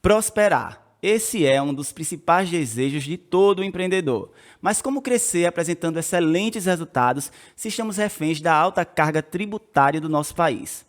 Prosperar. Esse é um dos principais desejos de todo empreendedor. Mas como crescer apresentando excelentes resultados se estamos reféns da alta carga tributária do nosso país?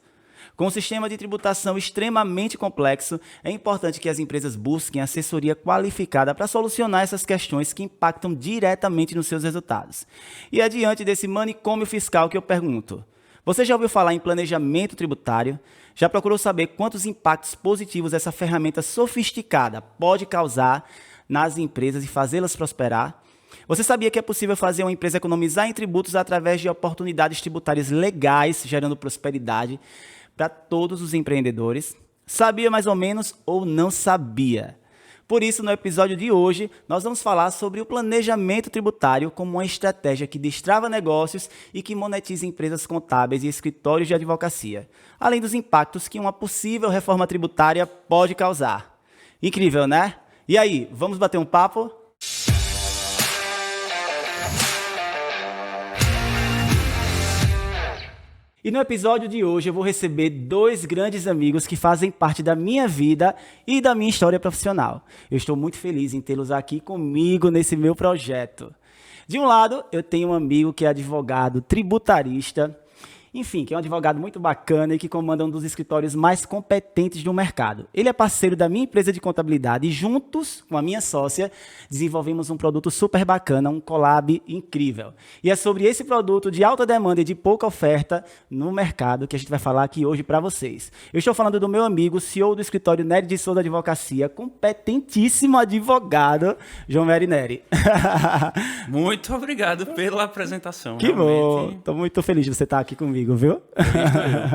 Com um sistema de tributação extremamente complexo, é importante que as empresas busquem assessoria qualificada para solucionar essas questões que impactam diretamente nos seus resultados. E é diante desse manicômio fiscal que eu pergunto: você já ouviu falar em planejamento tributário? Já procurou saber quantos impactos positivos essa ferramenta sofisticada pode causar nas empresas e fazê-las prosperar? Você sabia que é possível fazer uma empresa economizar em tributos através de oportunidades tributárias legais, gerando prosperidade para todos os empreendedores? Sabia mais ou menos ou não sabia? Por isso, no episódio de hoje, nós vamos falar sobre o planejamento tributário como uma estratégia que destrava negócios e que monetiza empresas contábeis e escritórios de advocacia, além dos impactos que uma possível reforma tributária pode causar. Incrível, né? E aí, vamos bater um papo? E no episódio de hoje eu vou receber dois grandes amigos que fazem parte da minha vida e da minha história profissional. Eu estou muito feliz em tê-los aqui comigo nesse meu projeto. De um lado, eu tenho um amigo que é advogado tributarista, enfim, que é um advogado muito bacana e que comanda um dos escritórios mais competentes do mercado. Ele é parceiro da minha empresa de contabilidade e juntos, com a minha sócia, desenvolvemos um produto super bacana, um collab incrível. E é sobre esse produto de alta demanda e de pouca oferta no mercado que a gente vai falar aqui hoje para vocês. Eu estou falando do meu amigo, CEO do escritório Nery de Souza Advocacia, competentíssimo advogado, João Nery Nery. Muito obrigado pela apresentação. Que bom, estou muito feliz de você estar aqui comigo. Viu?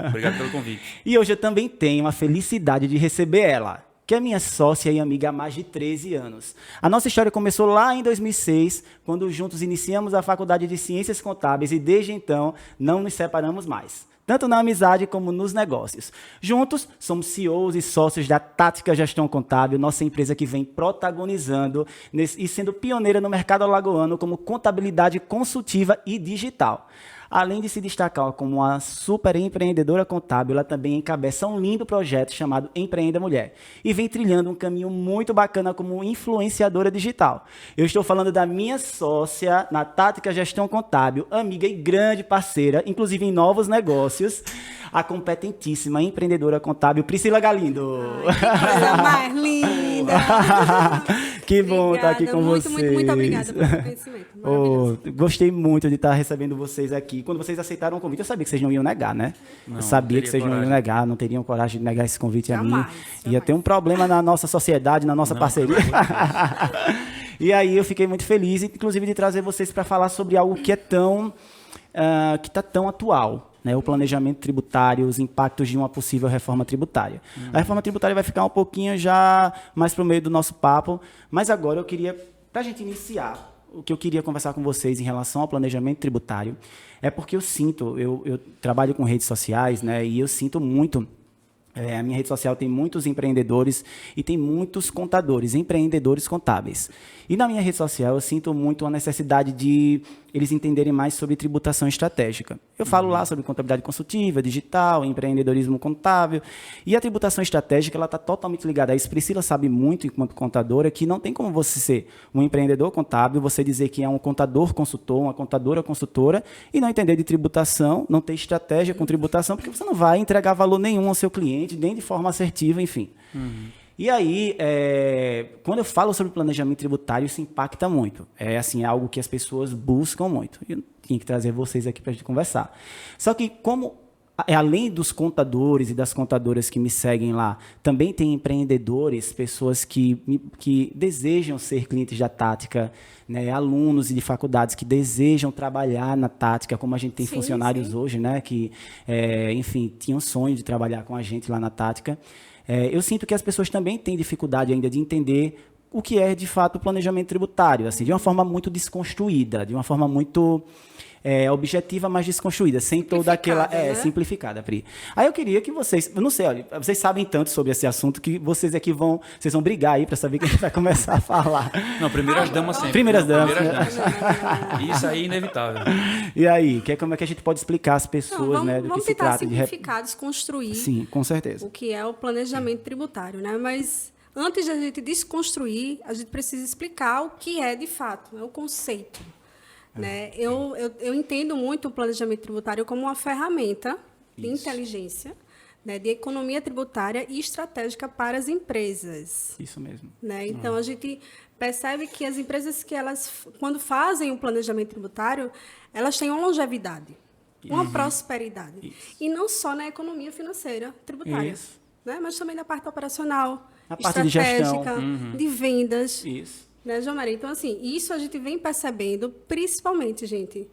Obrigado pelo convite. E hoje eu também tenho a felicidade de receber ela, que é minha sócia e amiga há mais de 13 anos. A nossa história começou lá em 2006, quando juntos iniciamos a Faculdade de Ciências Contábeis e desde então não nos separamos mais, tanto na amizade como nos negócios. Juntos, somos CEOs e sócios da Tática Gestão Contábil, nossa empresa que vem protagonizando e sendo pioneira no mercado alagoano como contabilidade consultiva e digital. Além de se destacar como uma super empreendedora contábil, ela também encabeça um lindo projeto chamado Empreenda Mulher e vem trilhando um caminho muito bacana como influenciadora digital. Eu estou falando da minha sócia na Tática Gestão Contábil, amiga e grande parceira, inclusive em novos negócios, a competentíssima empreendedora contábil Priscila Galindo. Ai, que coisa mais linda! Que bom estar aqui com muito, vocês. muito obrigada pelo conhecimento. Gostei muito de estar recebendo vocês aqui. Quando vocês aceitaram o convite, eu sabia que vocês não iam negar, né? Eu sabia que vocês não iam negar, não teriam coragem de negar esse convite a mim. Ia ter um problema na nossa sociedade, na nossa parceria. E aí eu fiquei muito feliz, inclusive, de trazer vocês para falar sobre algo que é que está tão atual. Né, o planejamento tributário, os impactos de uma possível reforma tributária. A reforma tributária vai ficar um pouquinho já mais para o meio do nosso papo, mas agora eu queria, para a gente iniciar, o que eu queria conversar com vocês em relação ao planejamento tributário, é porque eu trabalho com redes sociais, né, e eu sinto muito. A minha rede social tem muitos empreendedores e tem muitos contadores, empreendedores contábeis. E na minha rede social eu sinto muito a necessidade de eles entenderem mais sobre tributação estratégica. Eu falo lá sobre contabilidade consultiva, digital, empreendedorismo contábil. E a tributação estratégica está totalmente ligada a isso. Priscila sabe muito, enquanto contadora, que não tem como você ser um empreendedor contábil, você dizer que é um contador consultor, uma contadora consultora, e não entender de tributação, não ter estratégia com tributação, porque você não vai entregar valor nenhum ao seu cliente, nem de forma assertiva, enfim. E aí, quando eu falo sobre planejamento tributário, isso impacta muito. É algo que as pessoas buscam muito. Eu tinha que trazer vocês aqui para a gente conversar. Só que além dos contadores e das contadoras que me seguem lá, também tem empreendedores, pessoas que desejam ser clientes da Tática, né, alunos de faculdades que desejam trabalhar na Tática, como a gente tem funcionários hoje, né, que, enfim, tinham sonho de trabalhar com a gente lá na Tática. Eu sinto que as pessoas também têm dificuldade ainda de entender o que é, de fato, o planejamento tributário, assim, de uma forma muito desconstruída, de uma forma muito objetiva, mas desconstruída, sem toda aquela... né? Simplificada, Pri. Aí eu queria que vocês... Eu não sei, olha, vocês sabem tanto sobre esse assunto que vocês aqui vão brigar aí para saber quem vai começar a falar. Não, primeiras damas sempre. Primeiras damas. Isso aí é inevitável. E aí, como é que a gente pode explicar às pessoas, né, do que se trata? Vamos tentar simplificar, desconstruir. Sim, com certeza. O que é o planejamento tributário, né? Mas antes de a gente desconstruir, a gente precisa explicar o que é de fato, né, o conceito. Né? Eu entendo muito o planejamento tributário como uma ferramenta de inteligência, né, de economia tributária e estratégica para as empresas. Isso mesmo. Né? Então, a gente percebe que as empresas, que elas, quando fazem o planejamento tributário, elas têm uma longevidade, uma prosperidade. E não só na economia financeira tributária, né? Mas também na parte operacional, na parte de gestão, de vendas. Isso. Né, João Maria? Então, assim, isso a gente vem percebendo, principalmente, gente,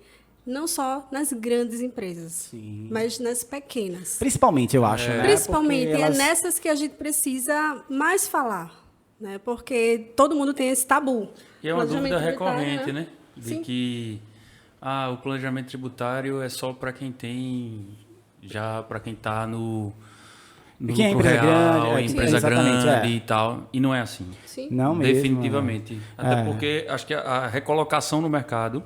não só nas grandes empresas, mas nas pequenas. Principalmente, eu acho. Né? Principalmente, é nessas que a gente precisa mais falar, né? Porque todo mundo tem esse tabu. E é uma dúvida recorrente, né? De Sim. que o planejamento tributário é só para quem tem, já para quem está no quem é empresa grande, empresa grande e tal. E não é assim. Sim. Não mesmo. Definitivamente. Até porque acho que a recolocação no mercado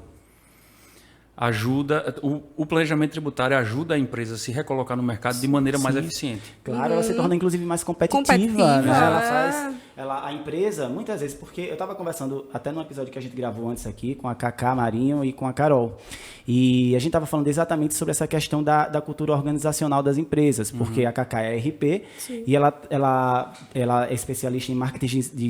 ajuda, o planejamento tributário ajuda a empresa a se recolocar no mercado de maneira mais eficiente. Claro, ela se torna inclusive mais competitiva. Né? A empresa, muitas vezes, porque eu estava conversando até num episódio que a gente gravou antes aqui com a Cacá Marinho e com a Carol. E a gente estava falando exatamente sobre essa questão da cultura organizacional das empresas, porque a Cacá é RP e ela é especialista em marketing de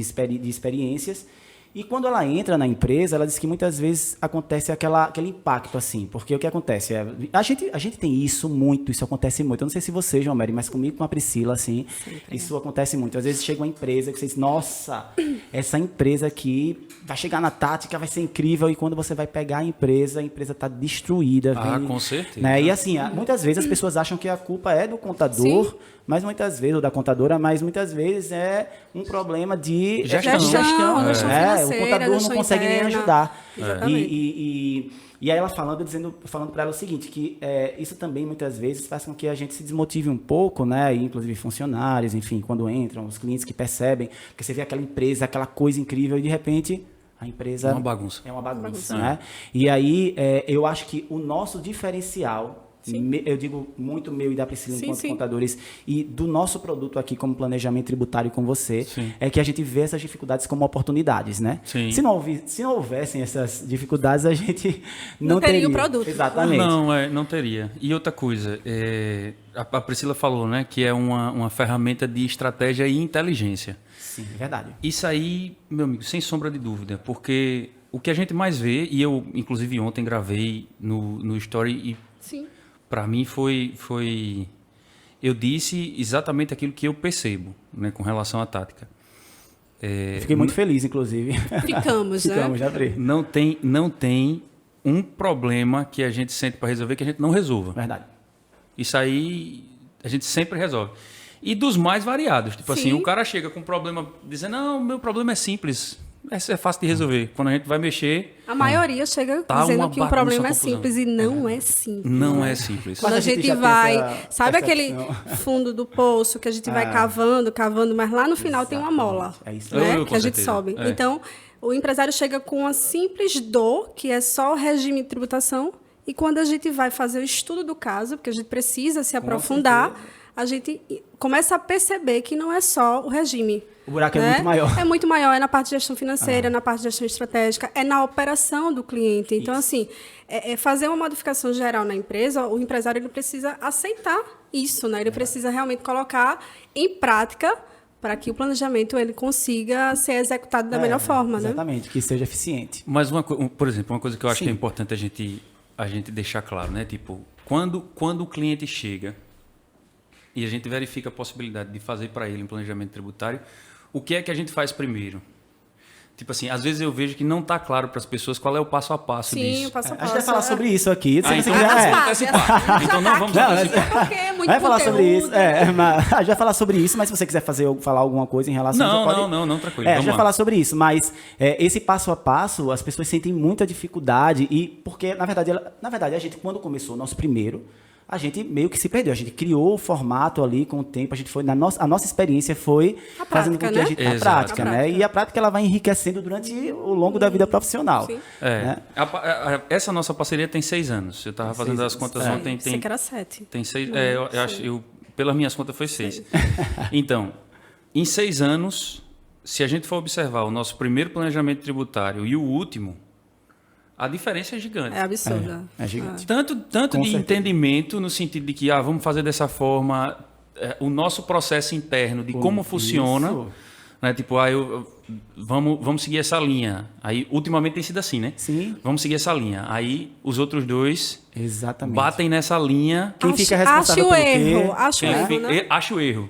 experiências. E quando ela entra na empresa, ela diz que muitas vezes acontece aquele impacto, assim. Porque o que acontece? A gente tem isso muito, isso acontece muito. Eu não sei se você, João Mary, mas comigo com a Priscila, assim, isso acontece muito. Às vezes chega uma empresa que você diz, nossa, essa empresa aqui vai chegar na tática, vai ser incrível. E quando você vai pegar a empresa está destruída. Com certeza. Né? E assim, muitas vezes as pessoas acham que a culpa é do contador, mas muitas vezes, ou da contadora, mas muitas vezes é um problema de gestão. O contador não consegue nem ajudar. E aí ela falando para ela o seguinte, que isso também muitas vezes faz com que a gente se desmotive um pouco, né? E, inclusive funcionários, enfim, quando entram, os clientes que percebem, porque você vê aquela empresa, aquela coisa incrível e de repente a empresa é uma bagunça. É uma bagunça, né? E aí eu acho que o nosso diferencial, eu digo muito meu e da Priscila enquanto contadores, e do nosso produto aqui como planejamento tributário com você, é que a gente vê essas dificuldades como oportunidades, né? Sim. Se não houvessem essas dificuldades, a gente não teria o produto. Exatamente. Não teria. E outra coisa, a Priscila falou, né, que é uma ferramenta de estratégia e inteligência. Sim, é verdade. Isso aí, meu amigo, sem sombra de dúvida, porque o que a gente mais vê, e eu, inclusive, ontem gravei no Story e para mim foi... Eu disse exatamente aquilo que eu percebo, né, com relação à tática. Fiquei muito feliz, inclusive. Ficamos, já vi. Não tem um problema que a gente sente para resolver que a gente não resolva. Verdade. Isso aí a gente sempre resolve. E dos mais variados. Tipo assim, o cara chega com um problema dizendo, não, meu problema é simples. É fácil de resolver. Quando a gente vai mexer... A maioria chega dizendo que o problema é simples e não é simples. Não é simples. Quando a gente vai... Sabe aquele fundo do poço que a gente vai cavando, mas lá no final tem uma mola, é isso. Né? Que a gente sobe. Então, o empresário chega com uma simples dor, que é só o regime de tributação, e quando a gente vai fazer o estudo do caso, porque a gente precisa se aprofundar, a gente começa a perceber que não é só o regime. O buraco é muito maior. É muito maior, é na parte de gestão financeira, é na parte de gestão estratégica, é na operação do cliente. Então, assim, fazer uma modificação geral na empresa, o empresário ele precisa aceitar isso, né? Ele precisa realmente colocar em prática para que o planejamento ele consiga ser executado da melhor forma, exatamente, que seja eficiente. Mas, por exemplo, uma coisa que eu acho que é importante a gente deixar claro, né? Tipo, quando o cliente chega e a gente verifica a possibilidade de fazer para ele um planejamento tributário, o que é que a gente faz primeiro? Tipo assim, às vezes eu vejo que não está claro para as pessoas qual é o passo a passo disso. Sim, o passo a A passo. gente vai falar sobre isso aqui. Então vamos antecipar. Então não vamos antecipar. Porque é muito vai falar sobre isso. conteúdo. A gente vai falar sobre isso, mas se você quiser falar alguma coisa em relação a isso, não, tranquilo. A gente vai falar sobre isso, mas esse passo a passo, as pessoas sentem muita dificuldade, e porque, na verdade, a gente, quando começou o nosso primeiro, a gente meio que se perdeu. A gente criou o formato ali com o tempo. A gente foi a nossa experiência foi fazendo com que a gente a prática, né? E a prática ela vai enriquecendo durante o longo da vida profissional. Sim. Né? Essa nossa parceria tem 6 anos. Eu estava fazendo as contas ontem. Pensei que era 7. Tem 6. Pelas minhas contas foi 6. Então, em 6 anos se a gente for observar o nosso primeiro planejamento tributário e o último, a diferença é gigante. É absurda. É gigante. Tanto de entendimento, no sentido de que vamos fazer dessa forma, o nosso processo interno de como funciona, né? Tipo, vamos seguir essa linha. Aí, ultimamente tem sido assim, né? Sim. Vamos seguir essa linha. Aí, os outros dois Exatamente. batem nessa linha. Quem fica responsável pelo quê? Acho o erro.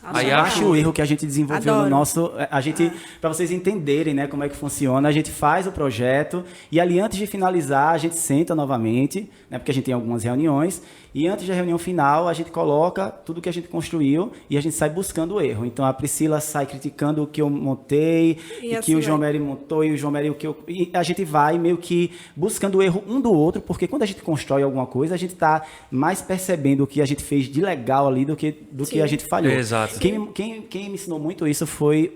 Aí acho o erro que a gente desenvolveu Adoro. no nosso... A gente, para vocês entenderem, né, como é que funciona, a gente faz o projeto e ali antes de finalizar, a gente senta novamente, né, porque a gente tem algumas reuniões, e antes da reunião final, a gente coloca tudo que a gente construiu e a gente sai buscando o erro. Então, a Priscila sai criticando o que eu montei, e assim que o João Meri montou, e o João Meri o que eu... E a gente vai meio que buscando o erro um do outro, porque quando a gente constrói alguma coisa, a gente está mais percebendo o que a gente fez de legal ali do que a gente falhou. Exato. Quem me ensinou muito isso foi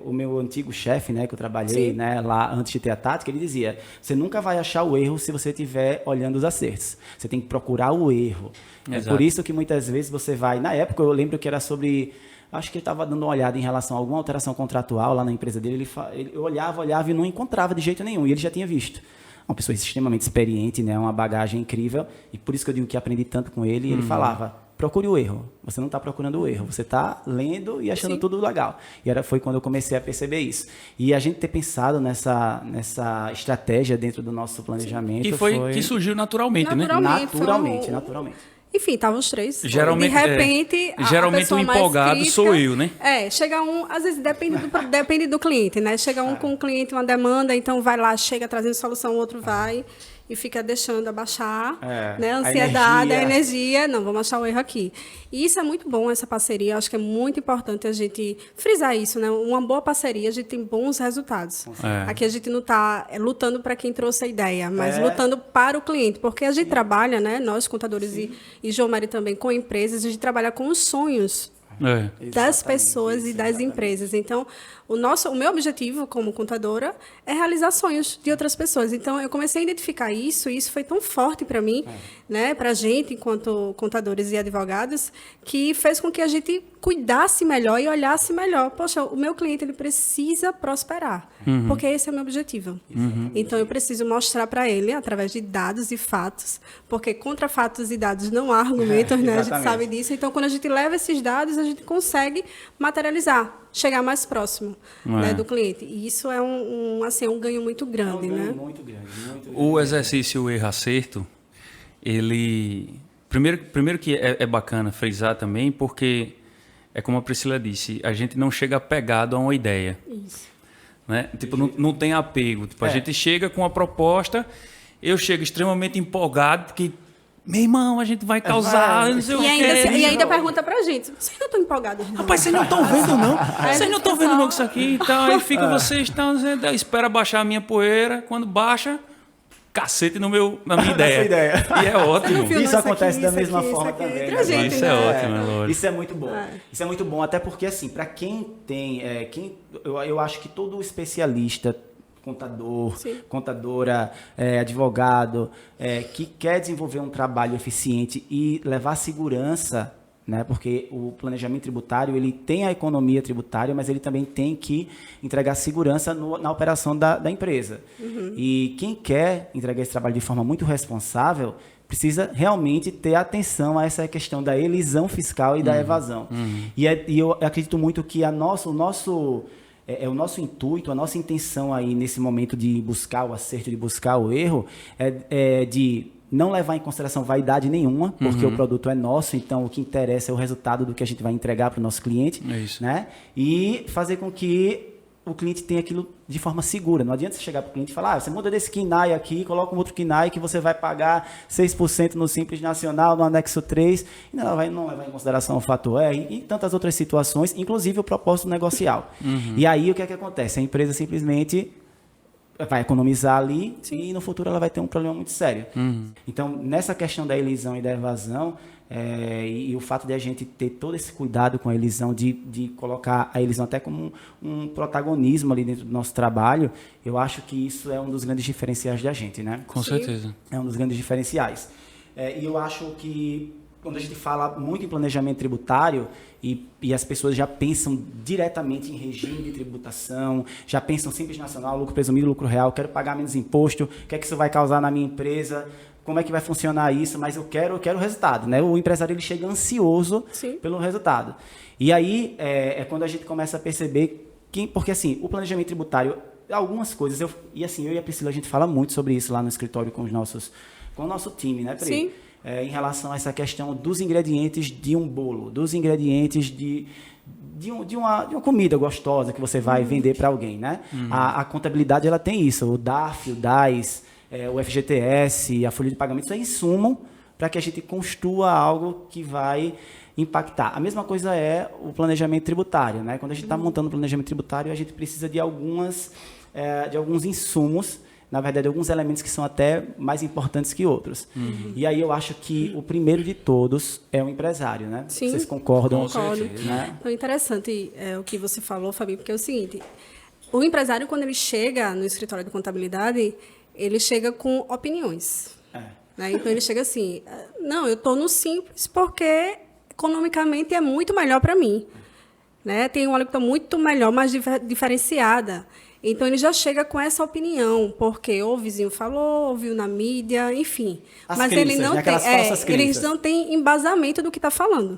o meu antigo chefe, né, que eu trabalhei, né, lá antes de ter a tática. Ele dizia: você nunca vai achar o erro se você estiver olhando os acertos. Você tem que procurar o erro. É por isso que muitas vezes você vai... Na época, eu lembro que era sobre... Acho que ele estava dando uma olhada em relação a alguma alteração contratual lá na empresa dele. Eu olhava e não encontrava de jeito nenhum. E ele já tinha visto. Uma pessoa extremamente experiente, né, uma bagagem incrível. E por isso que eu digo que aprendi tanto com ele. E ele falava: procure o erro. Você não está procurando o erro. Você está lendo e achando tudo legal. E foi quando eu comecei a perceber isso. E a gente ter pensado nessa estratégia dentro do nosso planejamento... Que surgiu naturalmente, né? Naturalmente. Enfim, estavam os três. Geralmente, de repente, geralmente o empolgado sou eu, né? Chega às vezes depende do cliente, né? Chega com um cliente, uma demanda, então vai lá, chega trazendo solução, o outro vai e fica deixando abaixar, né? A ansiedade, a energia. Não, vamos achar o erro aqui. E isso é muito bom, essa parceria. Eu acho que é muito importante a gente frisar isso, né? Uma boa parceria, a gente tem bons resultados. Aqui a gente não está lutando para quem trouxe a ideia, mas lutando para o cliente, porque a gente trabalha, né? Nós, contadores e João Meri também, com empresas, a gente trabalha com os sonhos das pessoas e das empresas. Então, o meu objetivo como contadora é realizar sonhos de outras pessoas. Então, eu comecei a identificar isso, e isso foi tão forte para mim, né, para a gente, enquanto contadores e advogados, que fez com que a gente cuidasse melhor e olhasse melhor. Poxa, o meu cliente ele precisa prosperar, porque esse é o meu objetivo. Então, eu preciso mostrar para ele, através de dados e fatos, porque contra fatos e dados não há argumentos, né? A gente sabe disso. Então, quando a gente leva esses dados, a gente consegue materializar, chegar mais próximo, né, do cliente. E isso é um ganho muito grande, né? Muito grande. O exercício erro-acerto, ele... Primeiro que é bacana frisar também, porque é como a Priscila disse, a gente não chega apegado a uma ideia. Isso. Né? Tipo, não tem apego. Tipo, a gente chega com uma proposta, eu chego extremamente empolgado, porque... Meu irmão, a gente vai causar... Não sei o quê. E ainda pergunta pra gente: vocês não estão empolgados, não? Rapaz, vocês não estão vendo, não? Vocês não estão vendo, não, isso aqui e tal. Aí fica vocês, espera baixar a minha poeira. Quando baixa, cacete na minha ideia. E é ótimo. Isso acontece da mesma forma também. Isso é ótimo, é lógico. Isso é muito bom. Isso é muito bom, até porque, assim, para quem tem... eu acho que todo especialista... contadora, advogado, que quer desenvolver um trabalho eficiente e levar segurança, né? Porque o planejamento tributário ele tem a economia tributária, mas ele também tem que entregar segurança na operação da empresa. E quem quer entregar esse trabalho de forma muito responsável precisa realmente ter atenção a essa questão da elisão fiscal e da evasão. E eu acredito muito que o nosso intuito, a nossa intenção aí nesse momento de buscar o acerto, de buscar o erro, é de não levar em consideração vaidade nenhuma, porque o produto é nosso, então o que interessa é o resultado do que a gente vai entregar para o nosso cliente, né? E fazer com que o cliente tenha aquilo de forma segura. Não adianta você chegar para o cliente e falar: você muda desse KINAI aqui, coloca um outro KINAI que você vai pagar 6% no Simples Nacional, no anexo 3, e não levar em consideração o fator R e tantas outras situações, inclusive o propósito negocial. E aí o que é que acontece? A empresa simplesmente vai economizar ali e no futuro ela vai ter um problema muito sério. Então, nessa questão da elisão e da evasão, e o fato de a gente ter todo esse cuidado com a elisão, de colocar a elisão até como um protagonismo ali dentro do nosso trabalho, eu acho que isso é um dos grandes diferenciais da gente, né? Com certeza. É um dos grandes diferenciais. E eu acho que quando a gente fala muito em planejamento tributário e as pessoas já pensam diretamente em regime de tributação, já pensam simples nacional, lucro presumido, lucro real, quero pagar menos imposto, o que é que isso vai causar na minha empresa, como é que vai funcionar isso, mas eu quero o resultado, né? O empresário ele chega ansioso pelo resultado. E aí é quando a gente começa a perceber porque assim, o planejamento tributário, algumas coisas, eu e a Priscila, a gente fala muito sobre isso lá no escritório com o nosso time, né, Pri? Sim. Em relação a essa questão dos ingredientes de um bolo, dos ingredientes de uma comida gostosa que você vai vender para alguém, né? A contabilidade ela tem isso, o DARF, o DAS, o FGTS, a folha de pagamento, isso é insumo para que a gente construa algo que vai impactar. A mesma coisa é o planejamento tributário, né? Quando a gente está montando o planejamento tributário, a gente precisa de alguns insumos, na verdade, alguns elementos que são até mais importantes que outros. E aí eu acho que o primeiro de todos é o empresário, né? Sim, vocês concordam? Concordo. Né? Então, interessante o que você falou, Fabinho, porque é o seguinte, o empresário, quando ele chega no escritório de contabilidade, ele chega com opiniões. Né? Então, ele chega assim, não, eu estou no Simples porque economicamente é muito melhor para mim. Né? Tem uma alíquota muito melhor, mais diferenciada. Então, ele já chega com essa opinião, porque ou o vizinho falou, ouviu na mídia, enfim. Mas crenças, ele não né? tem, eles não têm embasamento do que está falando.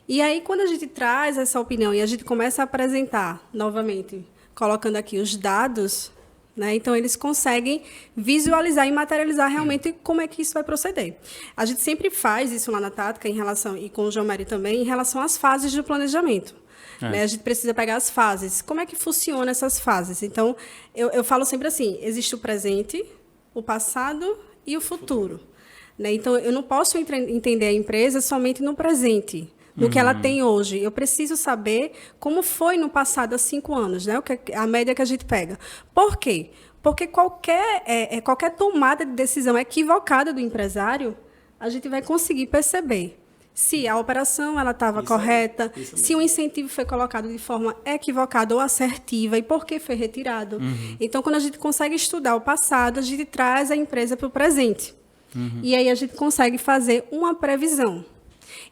E aí, quando a gente traz essa opinião e a gente começa a apresentar, novamente, colocando aqui os dados, né? Então, eles conseguem visualizar e materializar realmente como é que isso vai proceder. A gente sempre faz isso lá na Tática, em relação, e com o João Mário também, em relação às fases do planejamento. Né? A gente precisa pegar as fases. Como é que funcionam essas fases? Então, eu falo sempre assim, existe o presente, o passado e o futuro. Né? Então, eu não posso entender a empresa somente no presente, no que ela tem hoje. Eu preciso saber como foi no passado, há 5 anos, né? A média que a gente pega. Por quê? Porque qualquer tomada de decisão equivocada do empresário, a gente vai conseguir perceber se a operação estava correta, se o incentivo foi colocado de forma equivocada ou assertiva e por que foi retirado. Então, quando a gente consegue estudar o passado, a gente traz a empresa para o presente. E aí a gente consegue fazer uma previsão.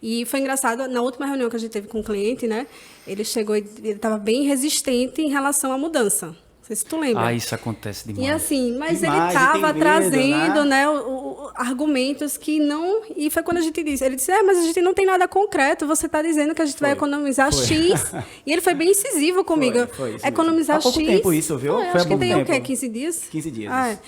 E foi engraçado, na última reunião que a gente teve com o cliente, né, ele chegou e ele estava bem resistente em relação à mudança. Não sei se tu lembra. Isso acontece demais. E assim, mas ele estava trazendo, né, argumentos que não... E foi quando a gente disse, ele disse, mas a gente não tem nada concreto, você está dizendo que a gente vai economizar X. E ele foi bem incisivo comigo. Foi economizar X. Há pouco tempo isso, viu? Foi acho que tem tempo. O quê? 15 dias? 15 dias.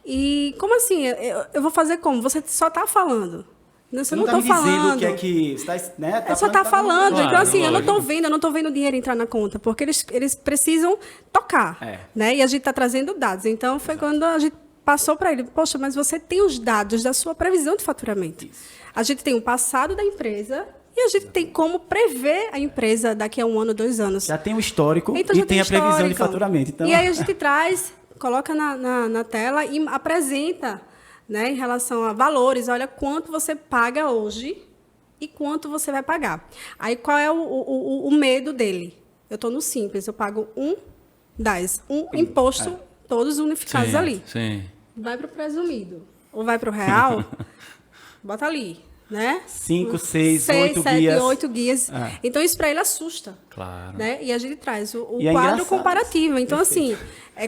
E como assim? Eu vou fazer como? Você só está falando. Você não está falando. Que é que você né, só está falando. Claro, então, assim, lógico. eu não estou vendo o dinheiro entrar na conta, porque eles precisam tocar. Né? E a gente está trazendo dados. Então, foi quando a gente passou para ele, poxa, mas você tem os dados da sua previsão de faturamento. Isso. A gente tem o passado da empresa e a gente tem como prever a empresa daqui a 1 ano, 2 anos. Já tem o histórico então, e tem a previsão de faturamento. Então... E aí a gente traz, coloca na tela e apresenta, né, em relação a valores, olha quanto você paga hoje e quanto você vai pagar. Aí qual é o medo dele? Eu estou no Simples, eu pago um imposto, todos unificados ali. Sim. Vai para o presumido ou vai para o real, bota ali, né? 5, 6, 8 7, guias. 8 guias. Então, isso para ele assusta. Claro. Né? E a gente traz o engraçado. quadro comparativo. Então, assim,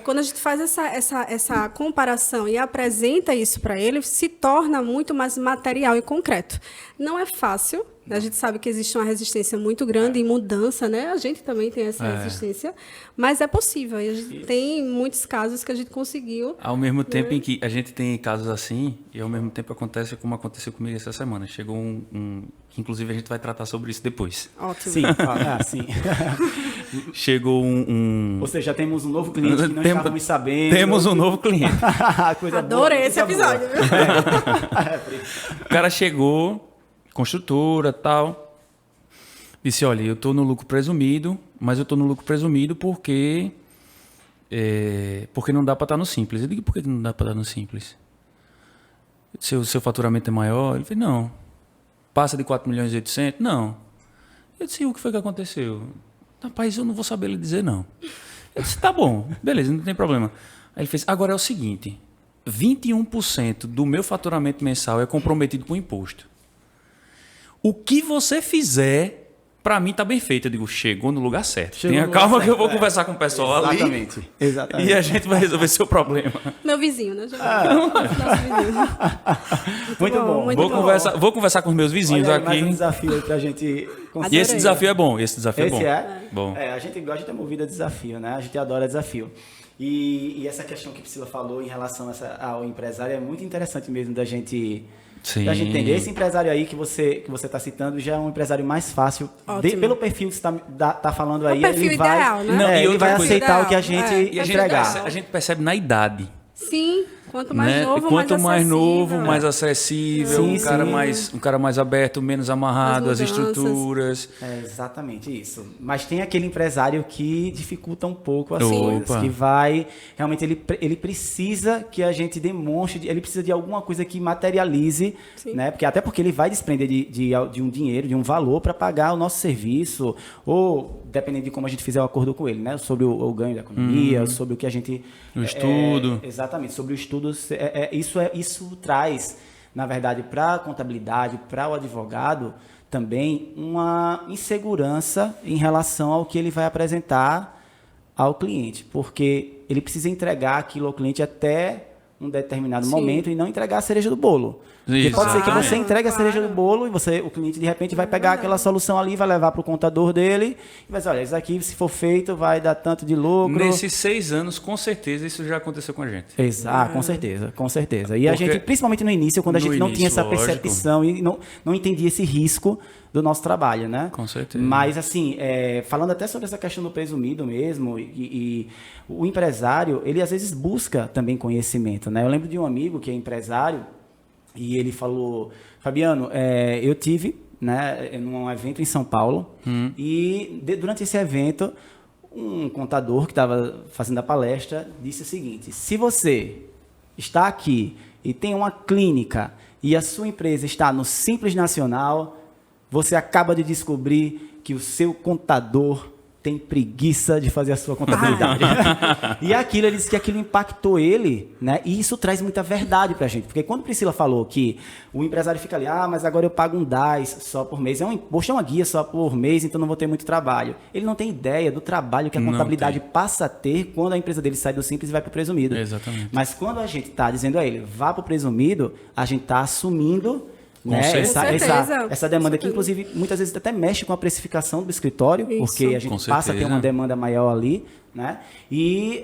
quando a gente faz essa comparação e apresenta isso para ele, se torna muito mais material e concreto. Não é fácil. A gente sabe que existe uma resistência muito grande em mudança, né? A gente também tem essa resistência, mas é possível. E a gente tem muitos casos que a gente conseguiu. Ao mesmo tempo em que a gente tem casos assim, e ao mesmo tempo acontece como aconteceu comigo essa semana. Chegou que inclusive a gente vai tratar sobre isso depois. Ótimo. Sim, sim. Chegou Ou seja, já temos um novo cliente que não estávamos sabendo. Temos um novo cliente. Coisa Adorei boa, esse episódio. O cara chegou, construtora, tal, disse, olha, eu estou no lucro presumido, mas eu estou no lucro presumido porque não dá para estar no Simples. Eu digo, por que não dá para estar no Simples? Seu faturamento é maior? Ele falou, não. Passa de 4 milhões e 800? Não. Eu disse, o que foi que aconteceu? Rapaz, eu não vou saber lhe dizer, não. Eu disse, tá bom, beleza, não tem problema. Aí ele fez, agora é o seguinte, 21% do meu faturamento mensal é comprometido com imposto. O que você fizer, para mim tá bem feito. Eu digo, chegou no lugar certo. Chegou Tenha no calma lugar que eu vou certo, conversar com o pessoal ali. Exatamente. E a gente vai resolver seu problema. Meu vizinho, né? Nosso vizinho. Muito bom. Vou conversar com os meus vizinhos Olha aí, aqui. mais um desafio aí pra gente conseguir. E esse desafio é bom. Esse desafio é bom. Esse é? Bom. A gente gosta de ter movida a desafio, né? A gente adora desafio. E essa questão que a Priscila falou em relação ao empresário é muito interessante mesmo da gente entender. Esse empresário aí que você está citando já é um empresário mais fácil. Pelo perfil que você está falando aí, perfil ele vai, ideal, né? ele vai aceitar ideal. o que a gente E entregar. a gente percebe na idade. Sim, quanto mais Né? novo, Quanto mais acessível. novo, mais acessível, Sim, um cara mais aberto, menos amarrado, as mudanças. estruturas. É exatamente isso. Mas tem aquele empresário que dificulta um pouco as Opa. coisas, que vai realmente ele precisa que a gente demonstre, ele precisa de alguma coisa que materialize, né? Porque ele vai desprender de um dinheiro, de um valor para pagar o nosso serviço, ou dependendo de como a gente fizer o acordo com ele, né? Sobre o ganho da economia, sobre o que a gente O estudo. Exatamente, sobre o estudo. Isso traz, na verdade, para a contabilidade, para o advogado, também uma insegurança em relação ao que ele vai apresentar ao cliente, porque ele precisa entregar aquilo ao cliente até um determinado momento e não entregar a cereja do bolo. Porque pode ser que você entregue a cereja do bolo e o cliente de repente vai pegar aquela solução ali, vai levar para o contador dele e vai dizer, olha, isso aqui se for feito vai dar tanto de lucro. Nesses 6 anos, com certeza, isso já aconteceu com a gente. Exato, com certeza, com certeza. E a gente, principalmente no início, quando a gente não tinha essa percepção e não entendia esse risco do nosso trabalho, né? Com certeza. Mas, assim, falando até sobre essa questão do presumido mesmo, e o empresário, ele às vezes busca também conhecimento, né? Eu lembro de um amigo que é empresário e ele falou, Fabiano, eu tive, né, num evento em São Paulo e durante esse evento, um contador que estava fazendo a palestra disse o seguinte, se você está aqui e tem uma clínica e a sua empresa está no Simples Nacional, você acaba de descobrir que o seu contador tem preguiça de fazer a sua contabilidade. E ele disse que aquilo impactou ele, né? E isso traz muita verdade pra gente. Porque quando Priscila falou que o empresário fica ali, mas agora eu pago um DAS só por mês, poxa, é uma guia só por mês, então não vou ter muito trabalho. Ele não tem ideia do trabalho que a contabilidade passa a ter quando a empresa dele sai do Simples e vai pro presumido. Exatamente. Mas quando a gente está dizendo a ele, vá pro presumido, a gente está assumindo, né, essa demanda que, inclusive, muitas vezes até mexe com a precificação do escritório, porque a gente passa a ter uma demanda maior ali, né? E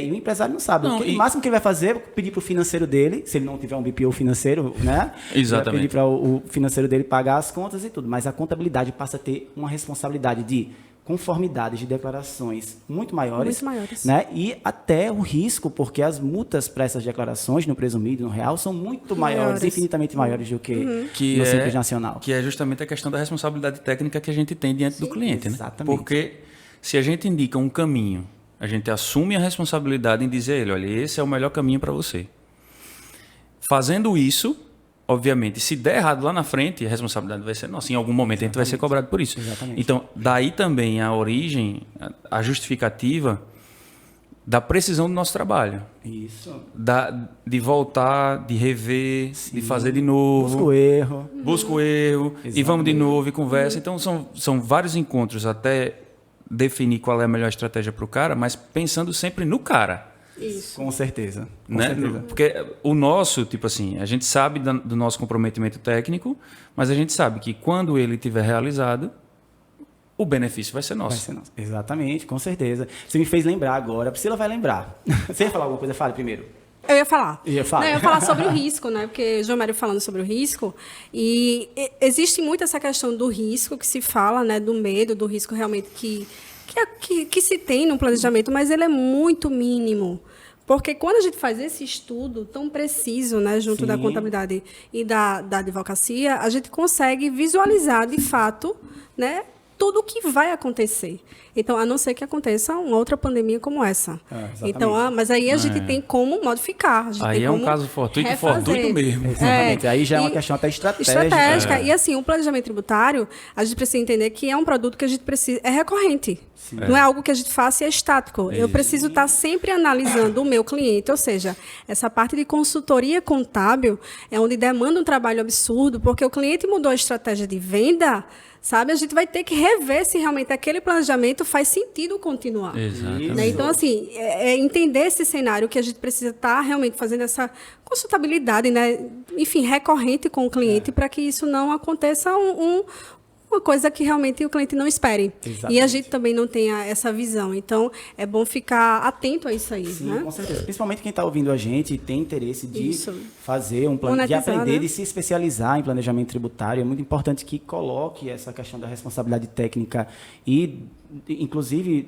o empresário não sabe. O máximo que ele vai fazer é pedir para o financeiro dele, se ele não tiver um BPO financeiro, né? Exatamente. Vai pedir para o financeiro dele pagar as contas e tudo. Mas a contabilidade passa a ter uma responsabilidade de conformidades de declarações muito maiores, né? E até o risco, porque as multas para essas declarações no presumido e no real são muito maiores, infinitamente maiores do que no Simples Nacional. Que é justamente a questão da responsabilidade técnica que a gente tem diante do cliente, né? Exatamente. Porque se a gente indica um caminho, a gente assume a responsabilidade em dizer a ele, olha, esse é o melhor caminho para você. Fazendo isso, obviamente, se der errado lá na frente, a responsabilidade vai ser nossa. Em algum momento a gente vai ser cobrado por isso. Exatamente. Então, daí também a origem, a justificativa da precisão do nosso trabalho. Isso. De voltar, de rever, de fazer de novo. Busca o erro. Exatamente. E vamos de novo e conversa. Então, são vários encontros até definir qual é a melhor estratégia para o cara, mas pensando sempre no cara. Isso. Com certeza. Porque o nosso, tipo assim, a gente sabe do nosso comprometimento técnico, mas a gente sabe que quando ele tiver realizado, o benefício vai ser nosso. Vai ser nosso. Exatamente, com certeza. Você me fez lembrar agora. A Priscila vai lembrar. Você ia falar alguma coisa? Fale primeiro. Eu ia falar. Eu ia falar sobre o risco, né? Porque o João Mário falando sobre o risco, e existe muito essa questão do risco que se fala, né? Do medo, do risco realmente que se tem no planejamento, mas ele é muito mínimo. Porque quando a gente faz esse estudo tão preciso, né, junto da contabilidade e da advocacia, a gente consegue visualizar, de fato, né, tudo o que vai acontecer. Então, a não ser que aconteça uma outra pandemia como essa. Então, mas aí a gente tem como modificar. A gente aí tem é como um caso fortuito mesmo. Exatamente. Aí já é uma questão até estratégica. E assim, o planejamento tributário, a gente precisa entender que é um produto que a gente precisa... É recorrente. Não é algo que a gente faça e é estático. Eu preciso estar sempre analisando o meu cliente, ou seja, essa parte de consultoria contábil é onde demanda um trabalho absurdo, porque o cliente mudou a estratégia de venda, sabe? A gente vai ter que rever se realmente aquele planejamento faz sentido continuar. Exatamente. Né? Então, assim, entender esse cenário que a gente precisa estar realmente fazendo essa consultabilidade, né? Enfim, recorrente com o cliente para que isso não aconteça uma coisa que realmente o cliente não espere. Exatamente. E a gente também não tenha essa visão. Então, é bom ficar atento a isso aí. Sim, né? com certeza. Principalmente quem está ouvindo a gente e tem interesse de Isso. fazer um plano, de Monetizar, aprender, né? de se especializar em planejamento tributário. É muito importante que coloque essa questão da responsabilidade técnica e, inclusive,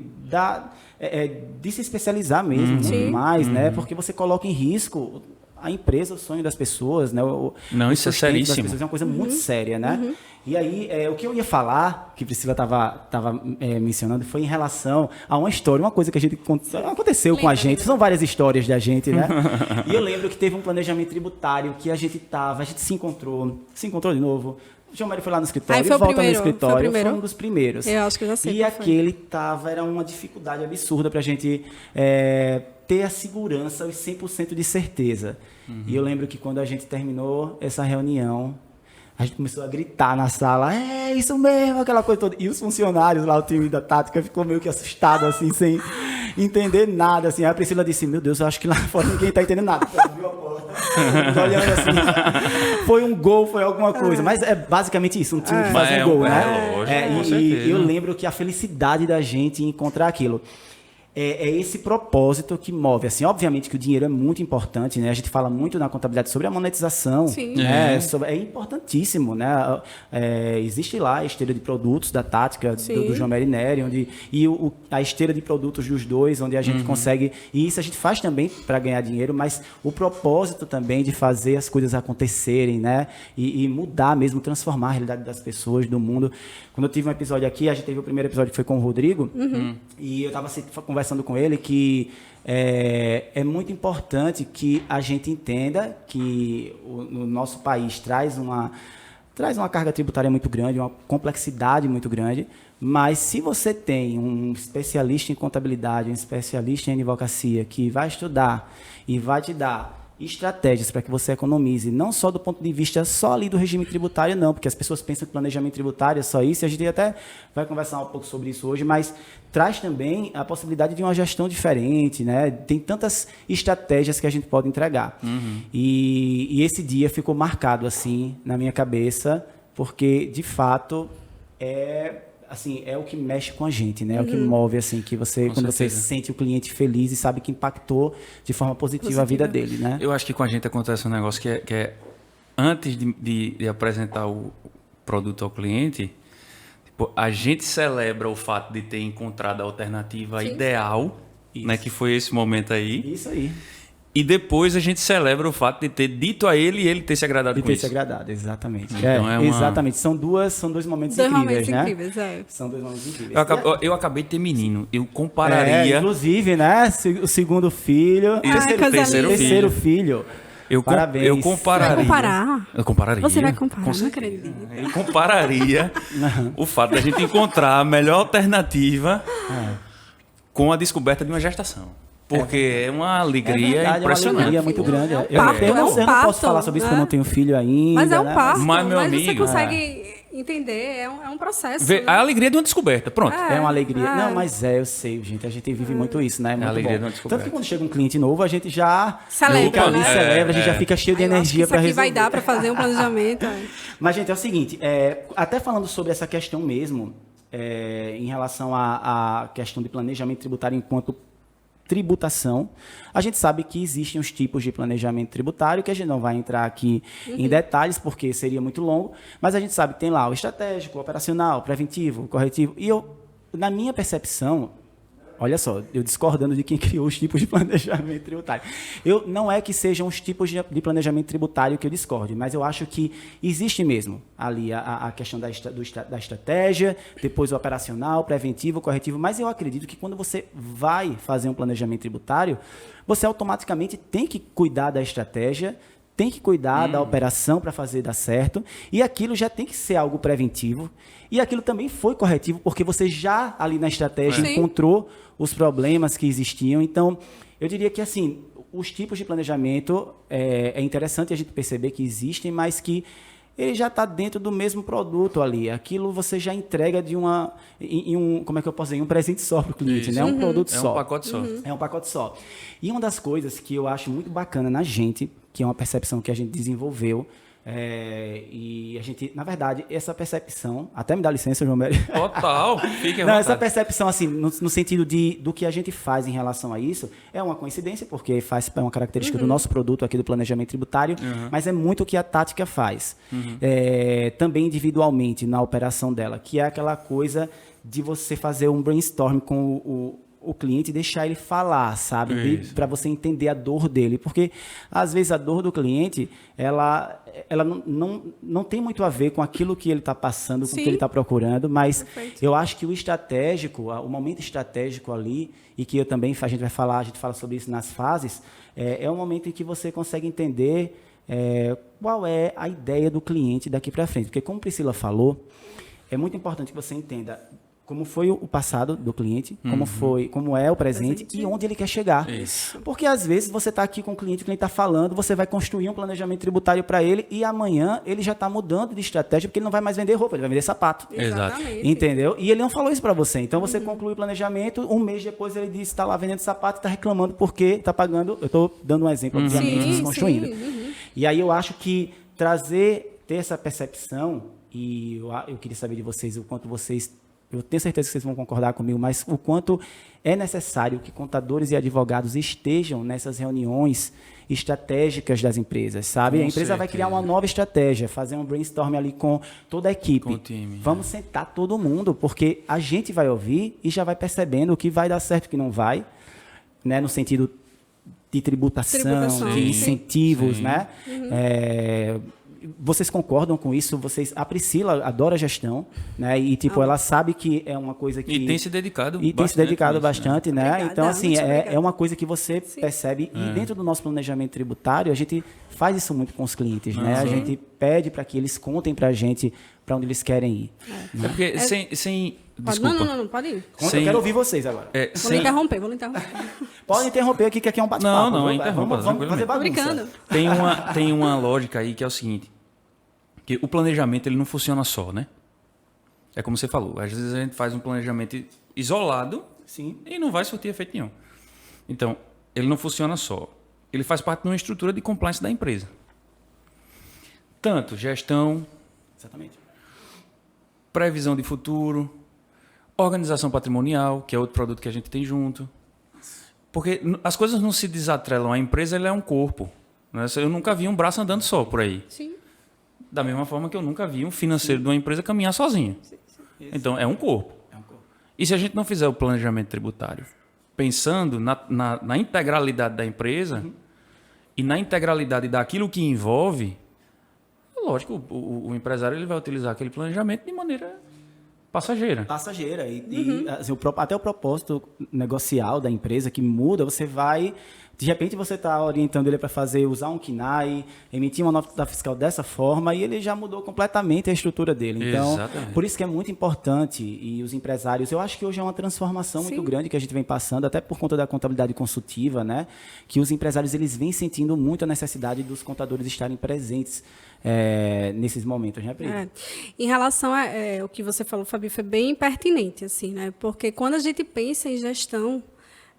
de se especializar mesmo, muito mais, né? Porque você coloca em risco a empresa, o sonho das pessoas, né? Não, isso é sustento das seríssimo. pessoas, é uma coisa muito séria, né? E aí, o que eu ia falar, que Priscila estava mencionando, foi em relação a uma história, uma coisa que aconteceu com a gente. São várias histórias da gente, né? E eu lembro que teve um planejamento tributário que a gente se encontrou de novo. O João Mário foi lá no escritório, Aí foi o volta primeiro, no escritório, foi o primeiro? foi um dos primeiros. Eu acho que eu já sei E qual foi. aquele era uma dificuldade absurda para a gente ter a segurança, os 100% de certeza. E eu lembro que quando a gente terminou essa reunião, a gente começou a gritar na sala, é isso mesmo, aquela coisa toda. E os funcionários lá, o time da tática, ficou meio que assustado, assim, sem entender nada. Assim. Aí a Priscila disse, meu Deus, eu acho que lá fora ninguém está entendendo nada. Ela abriu a porta, olhando assim, foi um gol, foi alguma coisa. Mas é basicamente isso, um time que faz um gol, né? Lógico, com E certeza. eu lembro que a felicidade da gente em encontrar aquilo. É esse propósito que move. Assim, obviamente que o dinheiro é muito importante, né? A gente fala muito na contabilidade sobre a monetização. Sim. Né? É importantíssimo, né? Existe lá a esteira de produtos da Tática, do João Merineri, a esteira de produtos dos dois, onde a gente consegue... E isso a gente faz também para ganhar dinheiro, mas o propósito também de fazer as coisas acontecerem, né? E mudar mesmo, transformar a realidade das pessoas, do mundo. Quando eu tive um episódio aqui, a gente teve o primeiro episódio que foi com o Rodrigo, e eu estava conversando com ele que é muito importante que a gente entenda que o nosso país traz uma carga tributária muito grande, uma complexidade muito grande, mas se você tem um especialista em contabilidade, um especialista em advocacia que vai estudar e vai te dar estratégias para que você economize, não só do ponto de vista só ali do regime tributário, não, porque as pessoas pensam que planejamento tributário é só isso, e a gente até vai conversar um pouco sobre isso hoje, mas traz também a possibilidade de uma gestão diferente, né? Tem tantas estratégias que a gente pode entregar. E esse dia ficou marcado assim na minha cabeça, porque de fato é o que mexe com a gente, né? É o que move, assim, que quando você sente o cliente feliz e sabe que impactou de forma positiva a vida dele, né? Eu acho que com a gente acontece um negócio que é antes de apresentar o produto ao cliente, tipo, a gente celebra o fato de ter encontrado a alternativa ideal, né? Que foi esse momento aí. Isso aí. E depois a gente celebra o fato de ter dito a ele e ele ter se agradado com isso. De ter se agradado, exatamente. Então Exatamente. São dois momentos incríveis, né? São dois momentos incríveis. Eu acabei de ter menino. Eu compararia... inclusive, né? O segundo filho. Terceiro filho. Parabéns. Eu compararia... Vai comparar? Eu compararia. Você vai comparar, não acredito. Eu compararia o fato de a gente encontrar a melhor alternativa com a descoberta de uma gestação. Porque é uma alegria impressionante. É uma alegria muito grande. Eu não posso falar sobre isso, porque eu não tenho filho ainda. Mas é um parto. Mas, meu você amigo, consegue entender, é um processo. A alegria de uma descoberta, pronto. É uma alegria. Não, mas eu sei, gente. A gente vive muito isso, né? É muito alegria de bom. uma descoberta. Tanto que quando chega um cliente novo, a gente já celebra, né? Celebra, a gente já fica cheio de energia para resolver. Isso aqui vai dar para fazer um planejamento. Mas, gente, é o seguinte, até falando sobre essa questão mesmo, em relação à questão de planejamento tributário enquanto tributação, a gente sabe que existem os tipos de planejamento tributário, que a gente não vai entrar aqui em detalhes, porque seria muito longo, mas a gente sabe que tem lá o estratégico, o operacional, o preventivo, o corretivo, e na minha percepção, olha só, eu discordando de quem criou os tipos de planejamento tributário. Não é que sejam os tipos de planejamento tributário que eu discorde, mas eu acho que existe mesmo ali a questão da estratégia, depois o operacional, o preventivo, o corretivo, mas eu acredito que quando você vai fazer um planejamento tributário, você automaticamente tem que cuidar da estratégia, tem que cuidar da operação para fazer dar certo, e aquilo já tem que ser algo preventivo, e aquilo também foi corretivo, porque você já ali na estratégia encontrou os problemas que existiam. Então, eu diria que assim, os tipos de planejamento é interessante a gente perceber que existem, mas que ele já está dentro do mesmo produto ali. Aquilo você já entrega como é que eu posso dizer, um presente só para o cliente, né? Um produto só. É um pacote só. É um pacote só. E uma das coisas que eu acho muito bacana na gente, que é uma percepção que a gente desenvolveu, e a gente, na verdade, essa percepção, até me dá licença, João Mério. Total, fique à Não, vontade. essa percepção, assim, no sentido do que a gente faz em relação a isso, é uma coincidência, porque é uma característica do nosso produto aqui do planejamento tributário, mas é muito o que a Tática faz. Também individualmente, na operação dela, que é aquela coisa de você fazer um brainstorm com o cliente e deixar ele falar, sabe? Para você entender a dor dele. Porque, às vezes, a dor do cliente, ela não tem muito a ver com aquilo que ele está passando, com o que ele está procurando, mas eu acho que o estratégico, o momento estratégico ali, e que a gente fala sobre isso nas fases, é um momento em que você consegue entender qual é a ideia do cliente daqui para frente. Porque, como Priscila falou, é muito importante que você entenda como foi o passado do cliente, como é o presente e onde ele quer chegar. Isso. Porque, às vezes, você está aqui com o cliente está falando, você vai construir um planejamento tributário para ele e amanhã ele já está mudando de estratégia porque ele não vai mais vender roupa, ele vai vender sapato. Exatamente. Entendeu? E ele não falou isso para você. Então, você conclui o planejamento, um mês depois ele diz que está lá vendendo sapato e está reclamando porque está pagando... Eu estou dando um exemplo, obviamente, desconstruindo. E aí eu acho que ter essa percepção, e eu queria saber de vocês o quanto vocês... Eu tenho certeza que vocês vão concordar comigo, mas o quanto é necessário que contadores e advogados estejam nessas reuniões estratégicas das empresas, sabe? Com a empresa vai criar uma nova estratégia, fazer um brainstorm ali com toda a equipe. Com o time. Vamos sentar todo mundo, porque a gente vai ouvir e já vai percebendo o que vai dar certo e o que não vai, né? No sentido de tributação, de incentivos, né? Vocês concordam com isso? A Priscila adora gestão, né? E ela sabe que é uma coisa que... E tem se dedicado bastante, né? Obrigada, então, assim, obrigada. É uma coisa que você percebe. E dentro do nosso planejamento tributário, a gente faz isso muito com os clientes, né? A gente pede para que eles contem para a gente para onde eles querem ir. É porque sem desculpa. Não, pode ir. Eu quero ouvir vocês agora. Vou lhe interromper. Pode interromper aqui, que aqui é um bate-papo. Não, interrompa. Vamos fazer bagunça. Brincando. Tem uma lógica aí que é o seguinte, que o planejamento ele não funciona só, né? É como você falou, às vezes a gente faz um planejamento isolado e não vai surtir efeito nenhum. Então, ele não funciona só. Ele faz parte de uma estrutura de compliance da empresa. Tanto gestão, exatamente, previsão de futuro, organização patrimonial, que é outro produto que a gente tem junto. Porque as coisas não se desatrelam. A empresa ela é um corpo, né? Eu nunca vi um braço andando só por aí. Sim. Da mesma forma que eu nunca vi um financeiro de uma empresa caminhar sozinho. Então, é um corpo. E se a gente não fizer o planejamento tributário pensando na integralidade da empresa e na integralidade daquilo que envolve, lógico, o empresário ele vai utilizar aquele planejamento de maneira passageira. E assim, até o propósito negocial da empresa que muda, você vai... De repente você está orientando ele para usar um KNAI, emitir uma nota fiscal dessa forma, e ele já mudou completamente a estrutura dele. Então, por isso que é muito importante, e os empresários, eu acho que hoje é uma transformação muito grande que a gente vem passando, até por conta da contabilidade consultiva, né? Que os empresários eles vêm sentindo muito a necessidade dos contadores estarem presentes nesses momentos, né, Pri? Em relação ao que você falou, Fabi, foi bem pertinente, assim, né? Porque quando a gente pensa em gestão,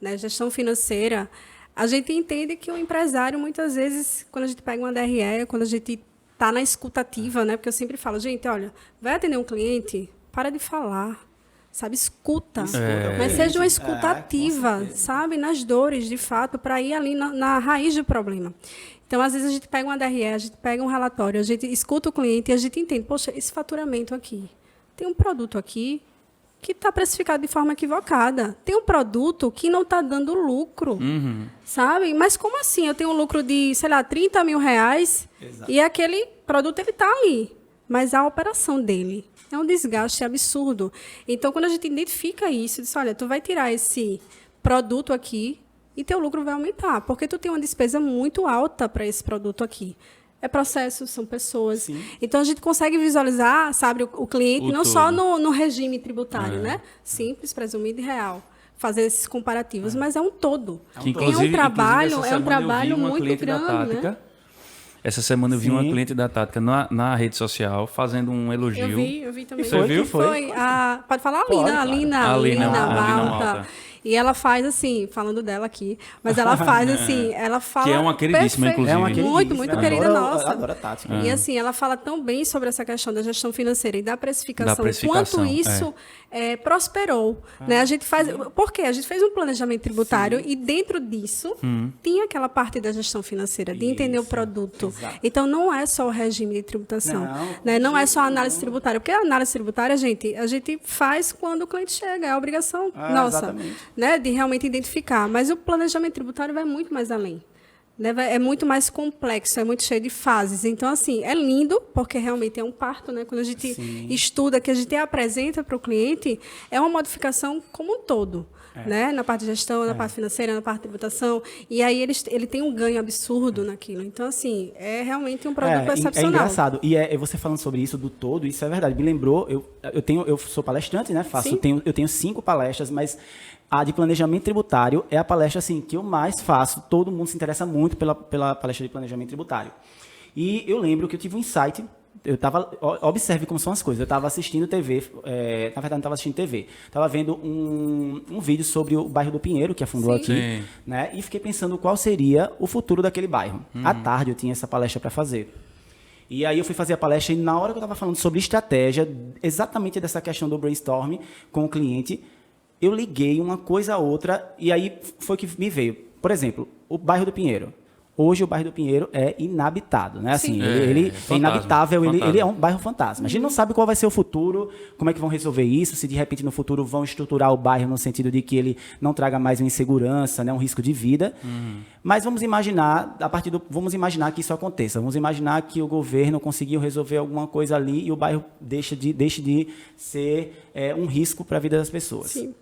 né, gestão financeira, a gente entende que o empresário, muitas vezes, quando a gente pega uma DRE, quando a gente está na escutativa, né? Porque eu sempre falo, gente, olha, vai atender um cliente, para de falar, sabe? Escuta. Mas seja uma escutativa, sabe? Nas dores, de fato, para ir ali na raiz do problema. Então, às vezes, a gente pega uma DRE, a gente pega um relatório, a gente escuta o cliente e a gente entende, poxa, esse faturamento aqui, tem um produto aqui que está precificado de forma equivocada. Tem um produto que não está dando lucro, sabe? Mas como assim? Eu tenho um lucro de, sei lá, 30 mil reais e aquele produto está ali, mas a operação dele é um desgaste absurdo. Então, quando a gente identifica isso, diz, olha, tu vai tirar esse produto aqui e teu lucro vai aumentar, porque tu tem uma despesa muito alta para esse produto aqui. É processo, são pessoas. Sim. Então, a gente consegue visualizar, sabe, o cliente, não todo. só no regime tributário, né? Simples, presumido e real. Fazer esses comparativos, mas é um todo. Que, É um trabalho, essa semana eu vi uma muito cliente da grande, Tática. né? Essa semana eu vi Sim. uma cliente da Tática na rede social fazendo um elogio. Eu vi também. Você viu? Foi pode falar a Pode, Lina, claro. a Lina Malta. Malta. E ela faz assim, falando dela aqui, mas ela faz assim, ela fala... Que é uma queridíssima, perfeito. inclusive. É uma Muito, queridíssima. muito Eu querida adoro- nossa. eu adoro a Tática. E assim, ela fala tão bem sobre essa questão da gestão financeira e da precificação, precificação, quanto isso prosperou. Né? A gente faz... Por quê? A gente fez um planejamento tributário e dentro disso tinha aquela parte da gestão financeira, de entender o Isso, produto. exato. Então, não é só o regime de tributação. Não, Né? Não é só a análise tributária. Porque a análise tributária, a gente faz quando o cliente chega. É a obrigação nossa. Exatamente. Né? De realmente identificar. Mas o planejamento tributário vai muito mais além. Né? É muito mais complexo, é muito cheio de fases. Então, assim, é lindo, porque realmente é um parto, né? Quando a gente estuda, que a gente apresenta para o cliente, é uma modificação como um todo. Né? Na parte de gestão, na parte financeira, na parte de tributação. E aí ele tem um ganho absurdo naquilo. Então, assim, é realmente um produto É excepcional. engraçado. E você falando sobre isso do todo, isso é verdade. Me lembrou, eu sou palestrante, né? Sim. Eu tenho 5 palestras, mas a de planejamento tributário é a palestra assim, que eu mais faço. Todo mundo se interessa muito pela palestra de planejamento tributário. E eu lembro que eu tive um insight. Observe como são as coisas. Eu estava assistindo TV, na verdade não estava assistindo TV, estava vendo um vídeo sobre o bairro do Pinheiro, que afundou aqui, Sim. né? E fiquei pensando qual seria o futuro daquele bairro. À tarde eu tinha essa palestra para fazer. E aí eu fui fazer a palestra e na hora que eu estava falando sobre estratégia, exatamente dessa questão do brainstorming com o cliente, eu liguei uma coisa a outra e aí foi que me veio. Por exemplo, o bairro do Pinheiro. Hoje o bairro do Pinheiro é inabitado, né? Assim, ele é fantasma, inabitável, ele fantasma. é um bairro fantasma. A gente não sabe qual vai ser o futuro, como é que vão resolver isso, se de repente no futuro vão estruturar o bairro no sentido de que ele não traga mais uma insegurança, né, um risco de vida. Mas vamos imaginar que isso aconteça. Vamos imaginar que o governo conseguiu resolver alguma coisa ali e o bairro deixe de ser um risco para a vida das pessoas. Sim.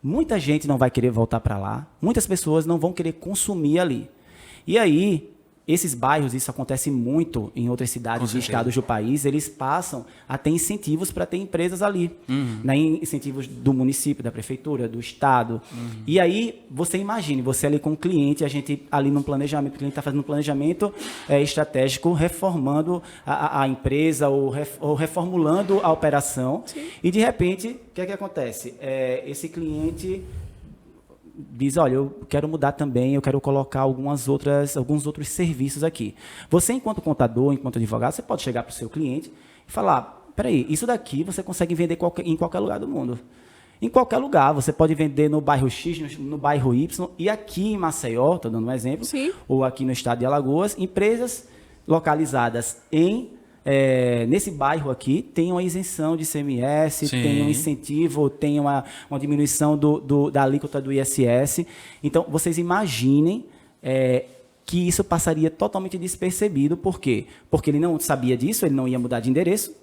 Muita gente não vai querer voltar para lá, muitas pessoas não vão querer consumir ali. E aí, esses bairros, isso acontece muito em outras cidades e estados do país, eles passam a ter incentivos para ter empresas ali. Né? Incentivos do município, da prefeitura, do estado. E aí, você imagine, você ali com o cliente, a gente ali no planejamento, o cliente está fazendo um planejamento estratégico, reformando a empresa ou reformulando a operação. Sim. E, de repente, o que é que acontece? Esse cliente diz, olha, eu quero mudar também, eu quero colocar alguns outros serviços aqui. Você, enquanto contador, enquanto advogado, você pode chegar para o seu cliente e falar, peraí, isso daqui você consegue vender em qualquer lugar do mundo. Em qualquer lugar, você pode vender no bairro X, no bairro Y, e aqui em Maceió, estou dando um exemplo, Sim. ou aqui no estado de Alagoas, empresas localizadas nesse bairro aqui tem uma isenção de ICMS, Sim. tem um incentivo, tem uma diminuição da alíquota do ISS. Então, vocês imaginem que isso passaria totalmente despercebido. Por quê? Porque ele não sabia disso, ele não ia mudar de endereço.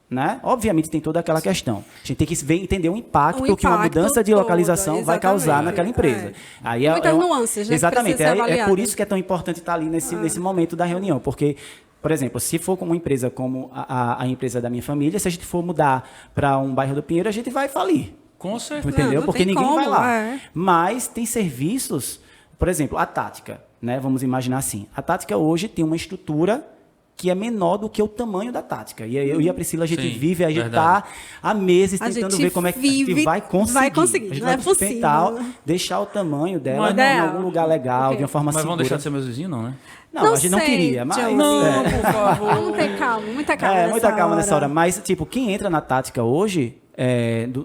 Né? Obviamente tem toda aquela questão. A gente tem que entender o impacto que uma mudança de localização vai causar naquela empresa. Aí muitas nuances, né? Exatamente. É por isso que é tão importante estar ali nesse momento da reunião. Porque, por exemplo, se for com uma empresa como a empresa da minha família, se a gente for mudar para um bairro do Pinheiro, a gente vai falir. Com certeza. Entendeu? Não Porque tem ninguém como, vai lá. Mas tem serviços, por exemplo, a Tática, né? Vamos imaginar assim. A Tática hoje tem uma estrutura que é menor do que o tamanho da Tática. E eu e a Priscila, a gente vive, a gente está há meses tentando ver como é que a gente vai conseguir. Vai conseguir, a gente não é vai tentar possível. deixar o tamanho dela Mas em algum lugar legal, de uma forma Mas segura. vão deixar de ser meus vizinhos, não, né? Não, a gente não sei, queria, mas... Joey. Não, por favor. Vamos ter calma, muita calma muita calma nessa hora. Mas, tipo, quem entra na Tática hoje,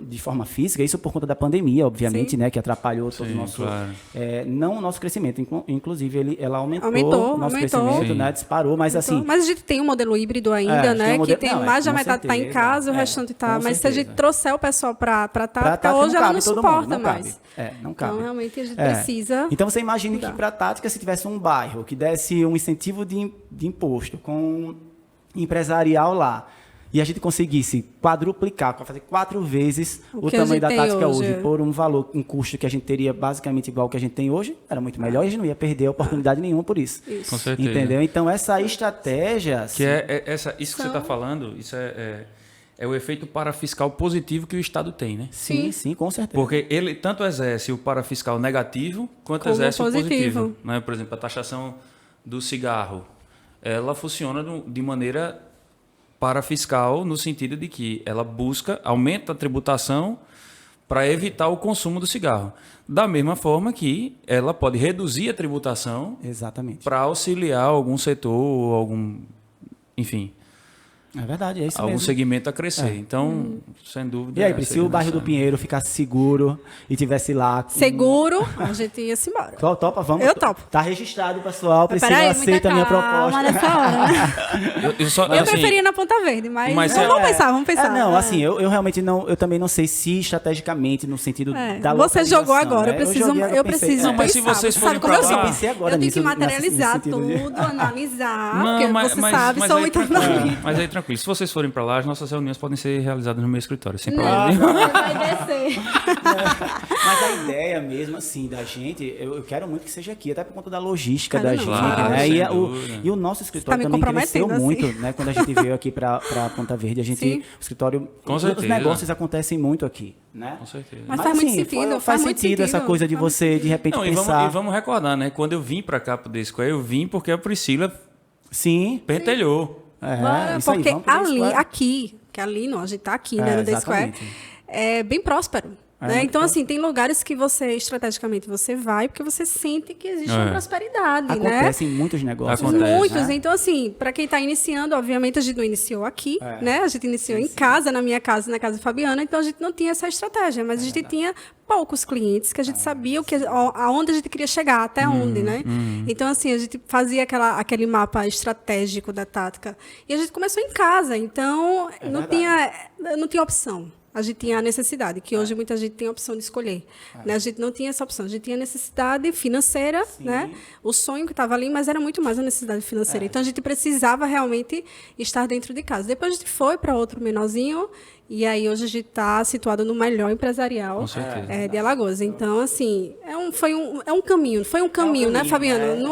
de forma física, isso por conta da pandemia, obviamente, né, que atrapalhou todo o nosso... claro. Não o nosso crescimento, inclusive ela aumentou o nosso crescimento, Sim. né, disparou, mas assim... Mas a gente tem um modelo híbrido ainda, né? Que tem mais da metade está em casa, o restante está... Mas se a gente trouxer o pessoal para Tática, hoje ela não suporta mais. Não cabe. Então, realmente, a gente precisa... Então, você imagine que para a Tática, se tivesse um bairro que desse um incentivo de imposto com empresarial lá, e a gente conseguisse quadruplicar, fazer 4 vezes o que a tamanho gente da tem tática hoje. hoje, por um valor, um custo que a gente teria basicamente igual ao que a gente tem hoje, era muito melhor e a gente não ia perder oportunidade nenhuma por isso. Com certeza. Entendeu? Então, essa estratégia... Que isso que você está falando, isso é o efeito parafiscal positivo que o Estado tem, né? Sim, com certeza. Porque ele tanto exerce o parafiscal negativo quanto Como exerce positivo. o positivo. Né? Por exemplo, a taxação do cigarro, ela funciona de maneira parafiscal no sentido de que ela aumenta a tributação para evitar o consumo do cigarro. Da mesma forma que ela pode reduzir a tributação Exatamente. para auxiliar algum setor, enfim, É verdade, é isso algum mesmo. segmento a crescer. Então, sem dúvida... E aí, Pri, se o bairro do Pinheiro ficasse seguro e tivesse lá... Seguro, a gente ia se embora. Topa, vamos? Eu topo. Tá registrado, pessoal. Priscila Peraí, aceita a minha proposta. nessa hora, né? Eu preferia na Ponta Verde, mas vamos pensar. Não, assim, eu realmente não... Eu também não sei se estrategicamente, no sentido da Você localização, jogou agora, né? eu preciso Não, mas se pensar. vocês Você forem sabe como pra eu sou. lá- Eu pensei agora Eu tenho nisso, que materializar nesse sentido de- tudo, analisar, Não, porque mas- você mas- sabe, mas sou aí muito tranquilo. analítica. Mas aí tranquilo, se vocês forem para lá, as nossas reuniões podem ser realizadas no meu escritório, sem Não, problema nenhum. vai descer. Mas a ideia mesmo, assim, da gente, eu quero muito que seja aqui, até por conta da logística Claro, da não. gente, Claro, né? sem E, dúvida. e o nosso escritório Tá me também cresceu comprometendo, muito, assim. né? Quando a gente veio aqui para Ponta Verde, o Sim. escritório, Com os certeza. negócios acontecem muito aqui, né? Com certeza. Mas faz muito assim, sentido, faz muito sentido essa coisa de Faz você, de repente, Não, pensar... e vamos recordar, né? Quando eu vim para cá, pro The Square, eu vim porque a Priscila Sim, pentelhou. é, isso aí, porque vamos pro ali, Square. aqui, que ali não, a gente tá aqui, né, no The Square, exatamente. é bem próspero. Né? muito Então, assim, tem lugares que você, estrategicamente, você vai porque você sente que existe uma É. prosperidade, né? Acontecem muitos negócios. Acontece. Muitos. né? Então, assim, para quem está iniciando, obviamente a gente não iniciou aqui, É. né? A gente iniciou em casa, na minha casa, na casa da Fabiana, então a gente não tinha essa estratégia, mas a gente tinha poucos clientes que a gente sabia aonde a gente queria chegar, até onde, né? Então, assim, a gente fazia aquele mapa estratégico da tática. E a gente começou em casa, então não tinha opção. A gente tinha a necessidade, que hoje muita gente tem a opção de escolher. Né? A gente não tinha essa opção. A gente tinha a necessidade financeira, né? O sonho que estava ali, mas era muito mais a necessidade financeira. Então, a gente precisava realmente estar dentro de casa. Depois, a gente foi para outro menorzinho, e aí hoje a gente está situado no melhor empresarial Com certeza. de Alagoas. Então, assim, foi um caminho. Foi um caminho, né, Fabiano?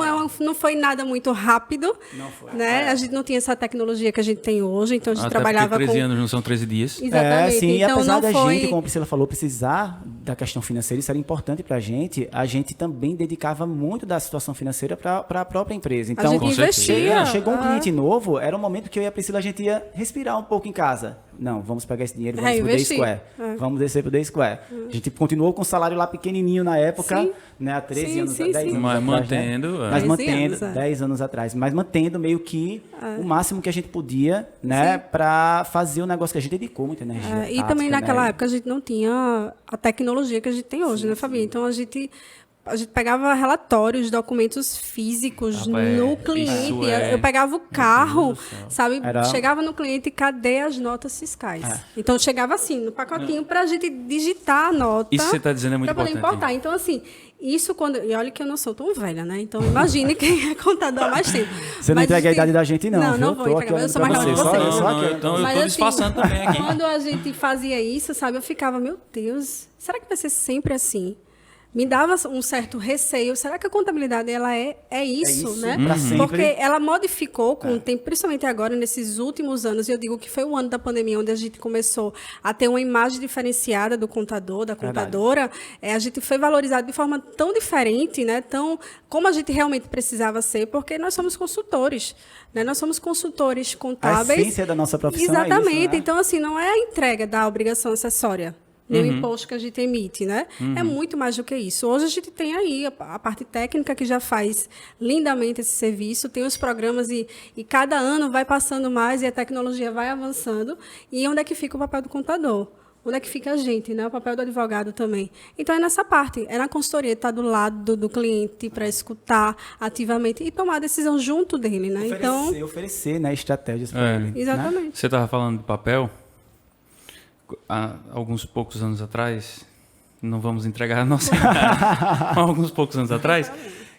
Não foi nada muito rápido. Não foi. Né? A gente não tinha essa tecnologia que a gente tem hoje, então a gente Até trabalhava porque 13 com... anos não são 13 dias. Exatamente. Sim, e então, apesar não da foi... gente, como a Priscila falou, precisar da questão financeira, isso era importante para a gente também dedicava muito da situação financeira para a própria empresa. Então, a gente com certeza. investia. chegou um cliente novo, era um momento que eu e a Priscila, a gente ia respirar um pouco em casa. Não, vamos pegar esse dinheiro e vamos pro The Reinvestir. Square. Vamos descer pro The Square. A gente continuou com o salário lá pequenininho na época, Sim. né, há 13 Sim, anos, sim, 10 sim. anos Mas atrás, mantendo, né? é. Mas 10 mantendo, anos, é. 10 anos atrás, mas mantendo meio que o máximo que a gente podia, né, para fazer o negócio que a gente dedicou muita energia. E tática, também naquela né? época a gente não tinha a tecnologia que a gente tem hoje, né, Fabi? Então a gente pegava relatórios, documentos físicos Rapaz, no isso cliente. é- Eu pegava o carro, sabe? Era- Chegava no cliente, cadê as notas fiscais? Então chegava assim, no pacotinho, para a gente digitar a nota. Isso que você tá dizendo é muito pra poder importante. importar. Então, assim, isso quando. E olha que eu não sou tão velha, né? Então imagine quem é contador há mais tempo. Você não Mas entrega a gente- idade da gente, não. Não, viu? não vou Tô entregar. aqui Eu sou olhando mais pra nova que você. você. Só Não, que- então eu Mas, tô assim, disfarçando também aqui. Quando a gente fazia isso, sabe, eu ficava, meu Deus, será que vai ser sempre assim? Me dava um certo receio. Será que a contabilidade ela é isso, né? pra sempre. Porque ela modificou com o tempo, principalmente agora, nesses últimos anos, e eu digo que foi o ano da pandemia, onde a gente começou a ter uma imagem diferenciada do contador, da contadora. A gente foi valorizado de forma tão diferente, né? Tão, como a gente realmente precisava ser, porque nós somos consultores. Né? Nós somos consultores contábeis. A essência da nossa profissão é Exatamente. isso, né? Então, assim, não é a entrega da obrigação acessória, nem o imposto que a gente emite, né? É muito mais do que isso. Hoje a gente tem aí a parte técnica que já faz lindamente esse serviço, tem os programas e cada ano vai passando mais e a tecnologia vai avançando. E onde é que fica o papel do contador? Onde é que fica a gente, né? O papel do advogado também. Então, é nessa parte. É na consultoria, estar do lado do cliente para escutar ativamente e tomar a decisão junto dele, né? Oferecer, né, estratégias para ele. Exatamente. Você estava falando de papel. Há alguns poucos anos atrás, não vamos entregar a nossa... Há alguns poucos anos atrás,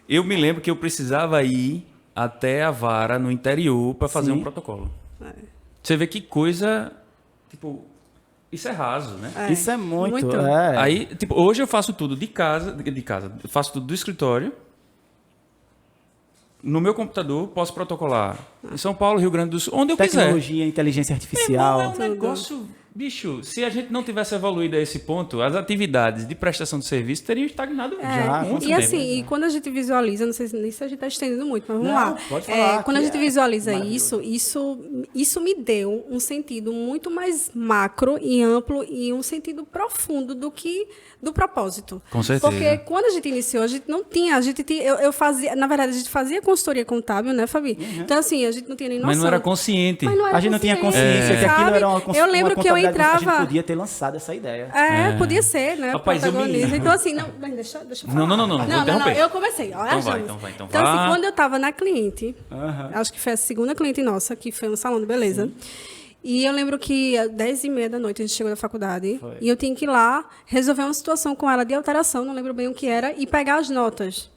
eu me lembro que eu precisava ir até a vara no interior para fazer Sim. um protocolo. Você vê que coisa, tipo, isso é raso, né? Isso é muito. muito. Aí, tipo, hoje eu faço tudo de casa, eu faço tudo do escritório. No meu computador, posso protocolar em São Paulo, Rio Grande do Sul, onde eu quiser. Tecnologia, inteligência artificial. É um negócio... Bicho, se a gente não tivesse evoluído a esse ponto, as atividades de prestação de serviço teriam estagnado já há muito E tempo. assim, e quando a gente visualiza, não sei se a gente está estendendo muito, mas vamos Não, lá. pode falar, Quando a que gente é visualiza maravilhoso. isso me deu um sentido muito mais macro e amplo e um sentido profundo do que do propósito. Com certeza. Porque quando a gente iniciou, a gente não tinha, eu fazia, na verdade, a gente fazia consultoria contábil, né, Fabi? Então assim, a gente não tinha nem noção. Mas não era consciente. Mas não era A gente não tinha consciência que aquilo sabe? era uma Eu lembro que eu contabilidade. A gente entrava. podia ter lançado essa ideia. Podia ser, né? Rapaz, eu me protagonista. lembro. Então, assim, não, mas deixa eu falar. Não, vou interromper. Eu comecei. Olha, Então vai, James. então vai, então Então, vai. assim, quando eu estava na cliente, acho que foi a segunda cliente nossa, que foi um salão de beleza. E eu lembro que às 10h30 da noite a gente chegou da faculdade e eu tinha que ir lá resolver uma situação com ela de alteração, não lembro bem o que era, e pegar as notas.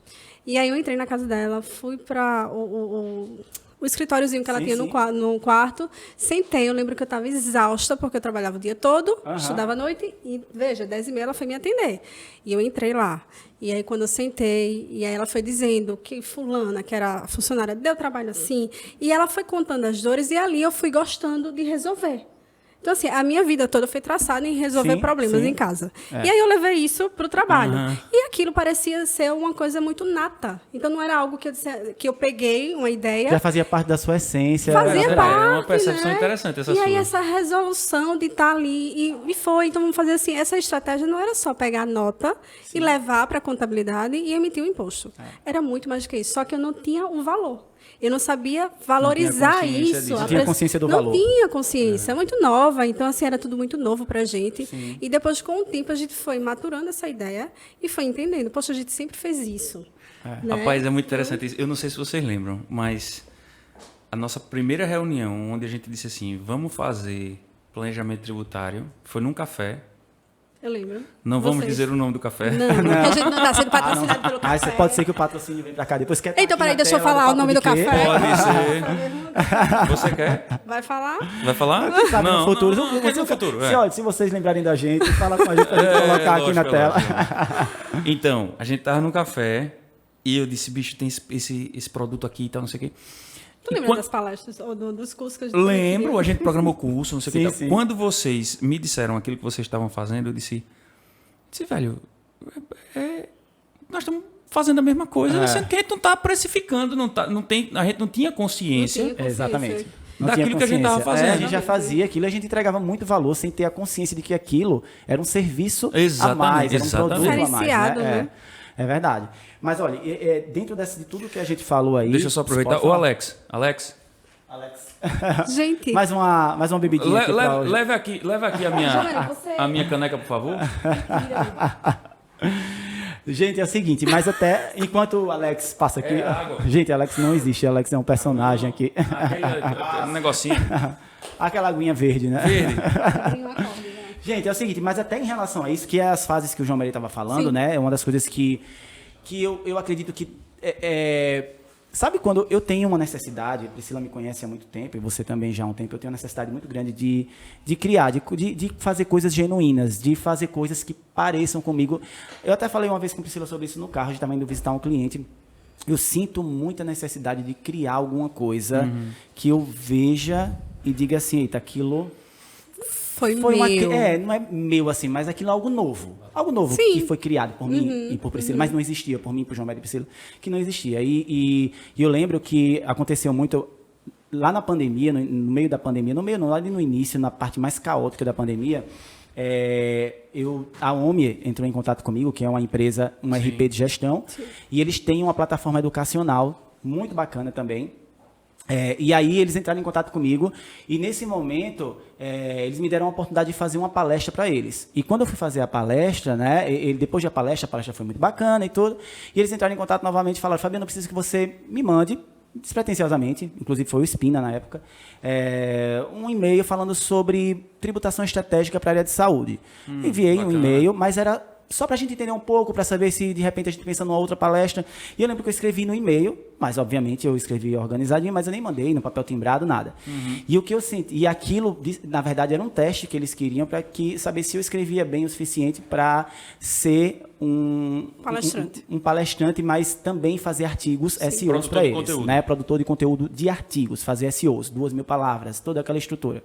E aí eu entrei na casa dela, fui para o escritóriozinho que ela tinha no quarto, sentei, eu lembro que eu estava exausta, porque eu trabalhava o dia todo, estudava à noite, e, veja, 10h30 ela foi me atender. E eu entrei lá. E aí, quando eu sentei, e aí ela foi dizendo que fulana, que era a funcionária, deu trabalho assim, e ela foi contando as dores, e ali eu fui gostando de resolver. Então, assim, a minha vida toda foi traçada em resolver problemas em casa. E aí eu levei isso para o trabalho. E aquilo parecia ser uma coisa muito nata. Então, não era algo que eu peguei uma ideia... Já fazia parte da sua essência. Fazia parte, É uma percepção né? interessante essa E sua. aí essa resolução de estar ali, e foi. Então, vamos fazer assim, essa estratégia não era só pegar a nota e levar para a contabilidade e emitir o imposto. Era muito mais do que isso. Só que eu não tinha o valor. Eu não sabia valorizar consciência isso. disso. Não tinha consciência do valor. Não tinha consciência. É muito nova. Então, assim, era tudo muito novo para a gente. E depois, com o tempo, a gente foi maturando essa ideia e foi entendendo. Poxa, a gente sempre fez isso. Né? Rapaz, é muito interessante isso. Eu não sei se vocês lembram, mas a nossa primeira reunião, onde a gente disse assim, vamos fazer planejamento tributário, foi num café. Eu lembro. Não vamos Vocês. dizer o nome do café. Não, porque a gente não está sendo patrocinado pelo café. Mas pode ser que o patrocínio venha pra cá depois. Quer Então, peraí, deixa eu falar o nome do café. Pode ser. Você quer? Vai falar? Vai falar? Sabe, no futuro. Não, quer dizer no futuro. Se, olha, se vocês lembrarem da gente, fala com a gente pra gente colocar aqui na tela. Lógico. Então, a gente tava no café e eu disse, bicho, tem esse produto aqui e tal, não sei o quê. Tu lembra das palestras ou dos cursos que a gente Lembro, a gente programou curso, não sei o que. Sim, Tal. sim. Quando vocês me disseram aquilo que vocês estavam fazendo, eu disse, velho, nós estamos fazendo a mesma coisa, sendo que a gente não está precificando, a gente não tinha consciência. Exatamente. Não Daquilo tinha que a gente tava consciência. fazendo. A gente já fazia aquilo, a gente entregava muito valor sem ter a consciência de que aquilo era um serviço a Exatamente, mais, era um exatamente. produto a mais. Diferenciado, né? É verdade. Mas olha, dentro de tudo que a gente falou aí... Deixa eu só aproveitar. pode Ô, falar. Alex, Alex. Gente. mais uma bebidinha aqui pra hoje. leve aqui Giovana, você- a minha caneca, por favor. Gente, é o seguinte, mas até enquanto o Alex passa aqui... água. Gente, Alex não existe, Alex é um personagem aqui. Aquele negocinho. Aquela aguinha verde, né? Verde. Gente, é o seguinte, mas até em relação a isso, que é as fases que o João Maria estava falando, Sim. né? É uma das coisas que eu acredito que... sabe quando eu tenho uma necessidade, a Priscila me conhece há muito tempo, e você também já há um tempo, eu tenho uma necessidade muito grande de criar, de fazer coisas genuínas, de fazer coisas que pareçam comigo. Eu até falei uma vez com a Priscila sobre isso no carro, a gente estava indo visitar um cliente. Eu sinto muita necessidade de criar alguma coisa que eu veja e diga assim, eita, aquilo... Foi Foi meu. não é meu assim, mas aquilo é algo novo. Algo novo Sim. que foi criado por mim e por Priscila, mas não existia por mim, por João Maria e Priscila, que não existia. E eu lembro que aconteceu muito lá na pandemia, no meio da pandemia, lá no início, na parte mais caótica da pandemia, a OMI entrou em contato comigo, que é uma empresa, uma RP de gestão, e eles têm uma plataforma educacional muito bacana também. E aí eles entraram em contato comigo e nesse momento eles me deram a oportunidade de fazer uma palestra para eles. E quando eu fui fazer a palestra, né, depois da palestra, a palestra foi muito bacana e tudo, e eles entraram em contato novamente e falaram, Fabiano, eu preciso que você me mande, despretensiosamente, inclusive foi o Espina na época, um e-mail falando sobre tributação estratégica para a área de saúde. Enviei um e-mail, mas era só para a gente entender um pouco, para saber se de repente a gente pensa numa outra palestra. E eu lembro que eu escrevi no e-mail, mas obviamente eu escrevi organizadinho, mas eu nem mandei no papel timbrado, nada. E o que eu senti, e aquilo, na verdade, era um teste que eles queriam para saber se eu escrevia bem o suficiente para ser um palestrante, mas também fazer artigos SEOs para eles, né? Produtor de conteúdo de artigos, fazer SEOs, 2.000 palavras, toda aquela estrutura.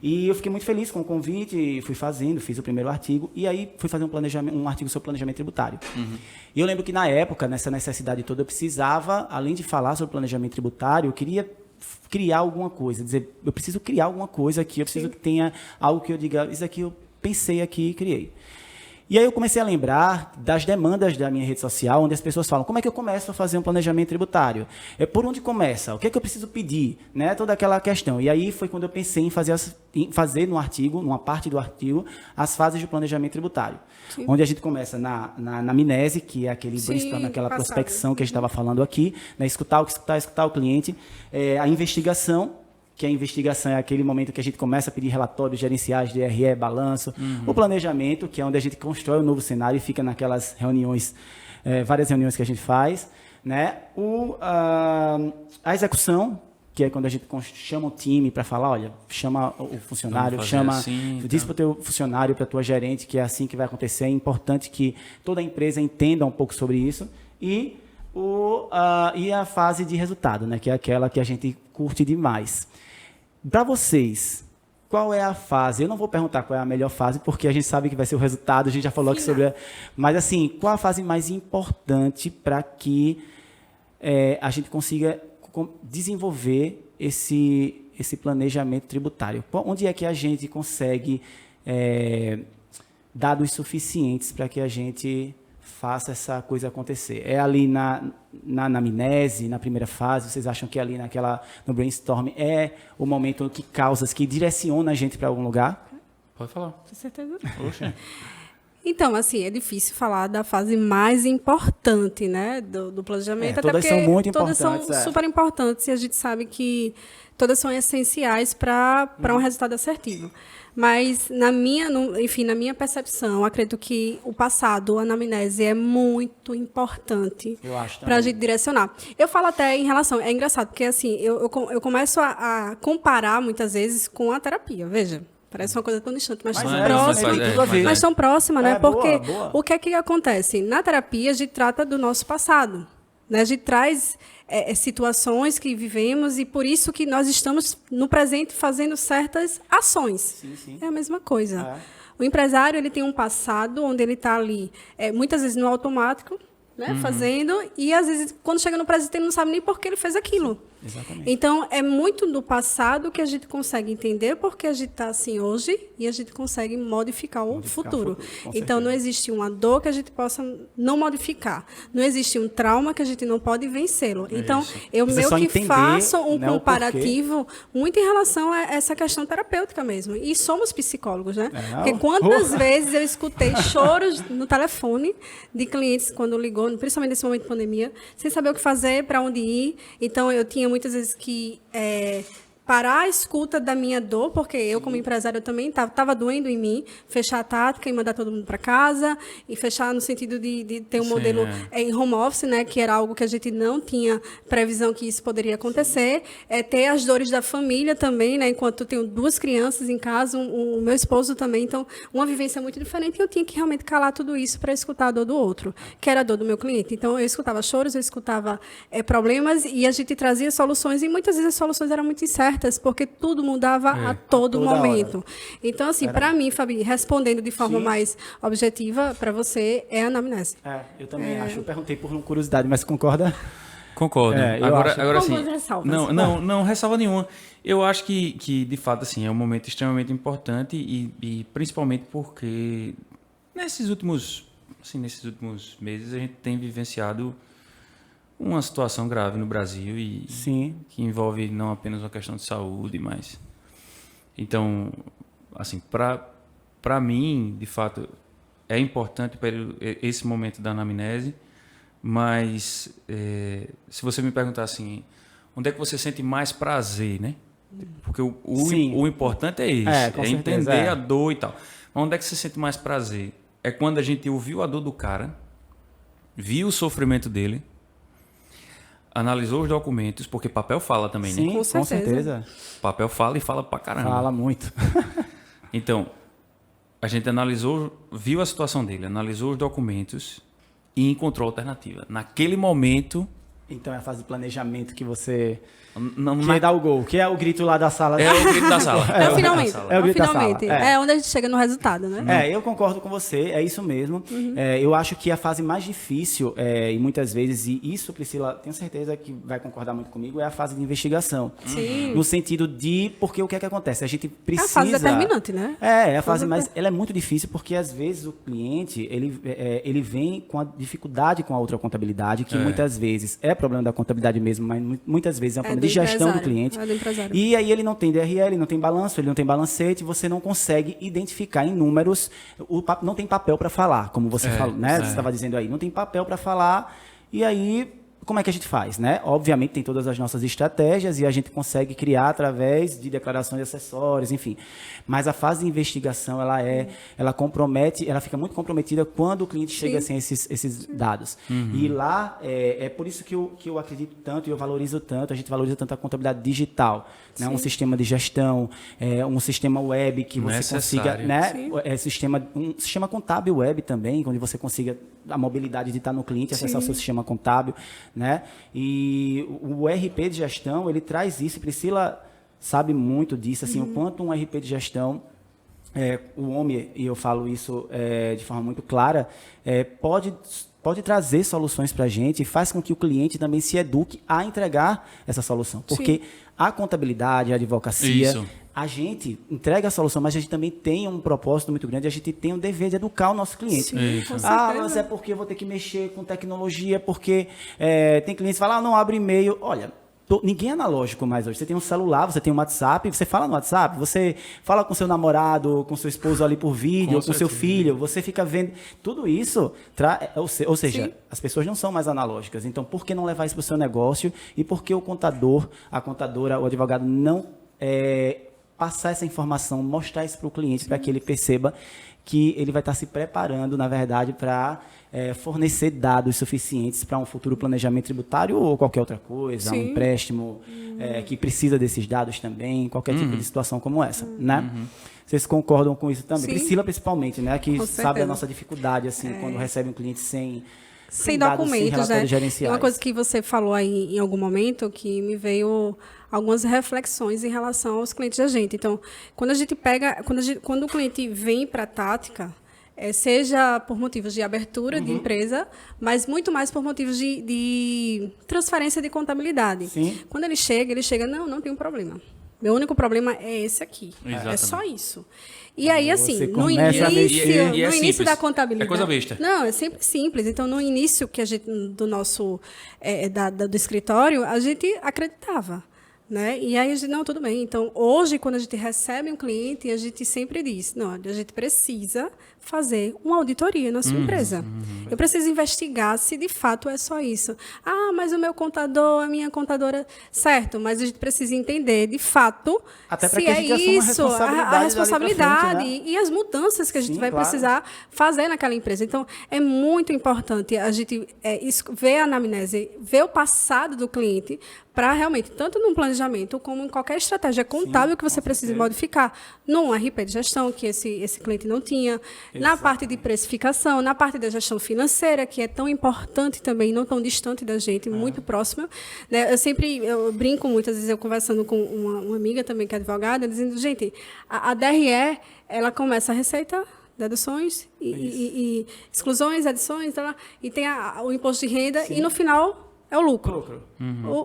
E eu fiquei muito feliz com o convite, fui fazendo, fiz o primeiro artigo e aí fui fazer um artigo sobre planejamento tributário. E eu lembro que na época, nessa necessidade toda, eu precisava, além de falar sobre planejamento tributário, eu queria criar alguma coisa, dizer, eu preciso criar alguma coisa aqui, eu preciso que tenha algo que eu diga, isso aqui eu pensei aqui e criei. E aí eu comecei a lembrar das demandas da minha rede social, onde as pessoas falam, como é que eu começo a fazer um planejamento tributário? Por onde começa? O que é que eu preciso pedir? Né? Toda aquela questão. E aí foi quando eu pensei em fazer no artigo, numa parte do artigo, as fases de planejamento tributário. Sim. Onde a gente começa na anamnese, que é aquele brainstorm, aquela prospecção que a gente estava falando aqui, né? Escutar o cliente, a investigação, que a investigação é aquele momento que a gente começa a pedir relatórios gerenciais, DRE, balanço. O planejamento, que é onde a gente constrói um novo cenário e fica naquelas reuniões, várias reuniões que a gente faz. Né? A execução, que é quando a gente chama o time para falar, olha, chama o funcionário, diz para o teu funcionário, para a tua gerente, que é assim que vai acontecer. É importante que toda a empresa entenda um pouco sobre isso. E a fase de resultado, né? Que é aquela que a gente curte demais. Para vocês, qual é a fase? Eu não vou perguntar qual é a melhor fase, porque a gente sabe que vai ser o resultado, a gente já falou aqui sobre... Mas, assim, qual a fase mais importante para que a gente consiga desenvolver esse planejamento tributário? Onde é que a gente consegue dados suficientes para que a gente faça essa coisa acontecer? É ali na anamnese, na primeira fase? Vocês acham que ali no brainstorm é o momento que direciona a gente para algum lugar? Pode falar. Com certeza. Poxa. Então, assim, é difícil falar da fase mais importante, né, do planejamento, até todas porque são muito todas importantes, são super importantes e a gente sabe que todas são essenciais para um resultado assertivo. Mas, na minha percepção, acredito que o passado, a anamnese, é muito importante para a gente direcionar. Eu falo até em relação... É engraçado, porque assim, eu começo a comparar, muitas vezes, com a terapia. Veja, parece uma coisa tão distante, mas tão próxima. Mas tão próxima, né? Porque o que é que acontece? Na terapia, a gente trata do nosso passado. Né? A gente traz situações que vivemos e por isso que nós estamos no presente fazendo certas ações. Sim. É a mesma coisa. O empresário ele tem um passado onde ele está ali, muitas vezes no automático, né, fazendo, e às vezes quando chega no presente ele não sabe nem por que ele fez aquilo. Exatamente. Então, é muito do passado que a gente consegue entender porque a gente está assim hoje e a gente consegue modificar o futuro. Então, não existe uma dor que a gente possa não modificar. Não existe um trauma que a gente não pode vencê-lo. Então, eu meio que faço um comparativo muito em relação a essa questão terapêutica mesmo. E somos psicólogos, né? Porque quantas vezes eu escutei choros no telefone de clientes quando ligou, principalmente nesse momento de pandemia, sem saber o que fazer, para onde ir. Então, eu tinha muitas vezes que parar a escuta da minha dor, porque eu, como empresária, eu também estava doendo em mim, fechar a tática e mandar todo mundo para casa, e fechar no sentido de ter um modelo em home office, né, que era algo que a gente não tinha previsão que isso poderia acontecer, ter as dores da família também, né, enquanto eu tenho 2 crianças em casa, o meu esposo também, então, uma vivência muito diferente, e eu tinha que realmente calar tudo isso para escutar a dor do outro, que era a dor do meu cliente. Então, eu escutava choros, eu escutava problemas, e a gente trazia soluções, e muitas vezes as soluções eram muito incertas, porque tudo mudava a todo momento. Então, assim, para mim, Fabi, respondendo de forma mais objetiva, para você, é a anamnese. Eu também acho. Eu perguntei por curiosidade, mas concorda? Concordo. Agora sim. Não, ressalva nenhuma. Eu acho que, de fato, assim, é um momento extremamente importante e principalmente porque nesses últimos meses a gente tem vivenciado uma situação grave no Brasil e que envolve não apenas uma questão de saúde, mas... Então, assim, para mim, de fato, é importante esse momento da anamnese, mas se você me perguntar assim, onde é que você sente mais prazer, né? Porque o importante é isso, entender a dor e tal. Mas onde é que você sente mais prazer? é quando a gente ouviu a dor do cara, viu o sofrimento dele, analisou os documentos, porque papel fala também, Sim, né? Com com certeza. certeza. Papel fala e fala pra caramba. Fala muito. Então, a gente analisou, viu a situação dele, analisou os documentos e encontrou alternativa. Naquele momento... Então é a fase de planejamento que você... Não, Que dá o gol, que é o grito lá da sala. é o grito da sala. É o finalmente. É o grito da sala, finalmente. é. É onde a gente chega no resultado, né? Eu concordo com você, é isso mesmo. Eu acho que a fase mais difícil, e muitas vezes, e isso, Priscila, tenho certeza que vai concordar muito comigo, é a fase de investigação. Sim. No sentido de, porque o que é que acontece? A gente precisa... É a fase determinante, né? É a fase mais... Ela é muito difícil porque, às vezes, o cliente, ele vem com a dificuldade com a outra contabilidade, que muitas vezes é problema da contabilidade mesmo, mas muitas vezes é um problema de gestão do cliente. É do empresário. E aí ele não tem DRL, não tem balanço, ele não tem balancete, você não consegue identificar em números, não tem papel para falar, como você falou, né? Você estava dizendo aí, não tem papel para falar, e aí como é que a gente faz, né? Obviamente tem todas as nossas estratégias e a gente consegue criar através de declarações acessórias, enfim. Mas a fase de investigação, ela compromete, ela fica muito comprometida quando o cliente chega sem esses dados. E lá, é por isso que eu acredito tanto e eu valorizo tanto, a gente valoriza tanto a contabilidade digital, né? Um sistema de gestão, um sistema web que você consiga, né? Um sistema contábil web também, onde você consiga a mobilidade de estar no cliente, acessar o seu sistema contábil, né? E o RP de gestão, ele traz isso, e Priscila sabe muito disso, assim, o quanto um RP de gestão, o homem, e eu falo isso de forma muito clara, pode trazer soluções para a gente e faz com que o cliente também se eduque a entregar essa solução. Porque a contabilidade, a advocacia, a gente entrega a solução, mas a gente também tem um propósito muito grande, a gente tem o dever de educar o nosso cliente. Sim, com Mas é porque eu vou ter que mexer com tecnologia, porque tem clientes que falam, não abre e-mail. Olha, ninguém é analógico mais hoje. Você tem um celular, você tem um WhatsApp, você fala no WhatsApp, você fala com seu namorado, com seu esposo ali por vídeo, ou com seu filho, você fica vendo. Tudo isso, ou seja, as pessoas não são mais analógicas. Então, por que não levar isso para o seu negócio? E por que o contador, a contadora, o advogado não passar essa informação, mostrar isso para o cliente, para que ele perceba que ele vai estar se preparando, na verdade, para fornecer dados suficientes para um futuro planejamento tributário ou qualquer outra coisa, um empréstimo que precisa desses dados também, qualquer tipo de situação como essa, né? Vocês concordam com isso também? Sim. Priscila, principalmente, né? Que Com sabe a certeza. nossa dificuldade, assim, quando recebe um cliente sem documentos, sem relatórios né? gerenciais. Uma coisa que você falou aí em algum momento que me veio algumas reflexões em relação aos clientes da gente. Então, quando a gente pega, quando o cliente vem para a Tática, seja por motivos de abertura de empresa, mas muito mais por motivos de transferência de contabilidade. Sim. Quando ele chega, não tem um problema. Meu único problema é esse aqui. Exatamente. É só isso. E aí, assim, Você no começa a início, mexer. no E é início simples. da contabilidade... É coisa besta. Não, é sempre simples. Então, no início que a gente, do nosso do escritório, a gente acreditava. Né? E aí a gente, não, tudo bem. Então, hoje, quando a gente recebe um cliente, a gente sempre diz, não, a gente precisa fazer uma auditoria na sua empresa. Eu preciso investigar se de fato é só isso. Ah, mas o meu contador, a minha contadora... Certo, mas a gente precisa entender, de fato, Até pra se que a é gente assuma a isso, a responsabilidade responsabilidade dali pra frente, né? e as mudanças que a gente Sim, vai claro. precisar fazer naquela empresa. Então, é muito importante a gente ver a anamnese, ver o passado do cliente, para realmente, tanto num planejamento como em qualquer estratégia contábil que você precise modificar, num RP de gestão, que esse cliente não tinha, na parte de precificação, na parte da gestão financeira, que é tão importante também, não tão distante da gente, muito próxima. Né? Eu brinco muitas vezes, eu conversando com uma amiga também que é advogada, dizendo, gente, a DRE, ela começa a receita, deduções e exclusões, adições, e tem o imposto de renda, e no final é o lucro.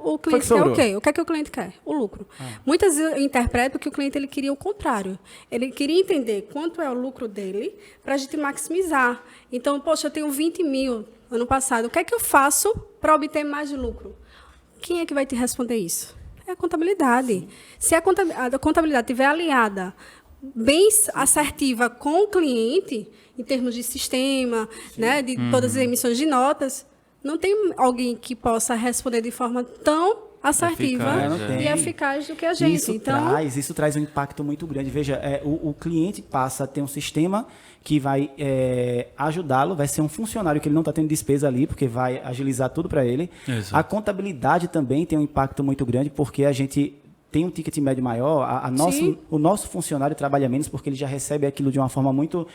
O cliente quer o quê? O que é que o cliente quer? O lucro. Muitas vezes eu interpreto que o cliente ele queria o contrário. Ele queria entender quanto é o lucro dele para a gente maximizar. Então, poxa, eu tenho 20 mil ano passado. O que é que eu faço para obter mais de lucro? Quem é que vai te responder isso? É a contabilidade. Se a contabilidade estiver aliada, bem assertiva com o cliente, em termos de sistema, né, de todas as emissões de notas, não tem alguém que possa responder de forma tão assertiva e eficaz do que a gente. Isso traz um impacto muito grande. Veja, o cliente passa a ter um sistema que vai ajudá-lo, vai ser um funcionário que ele não está tendo despesa ali, porque vai agilizar tudo para ele. Exato. A contabilidade também tem um impacto muito grande, porque a gente tem um ticket médio maior, o nosso funcionário trabalha menos porque ele já recebe aquilo de uma forma muito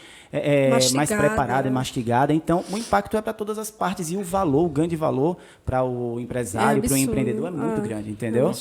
mais preparada e mastigada. Então, o impacto é para todas as partes e o ganho de valor para o empresário, para o empreendedor é muito grande, entendeu?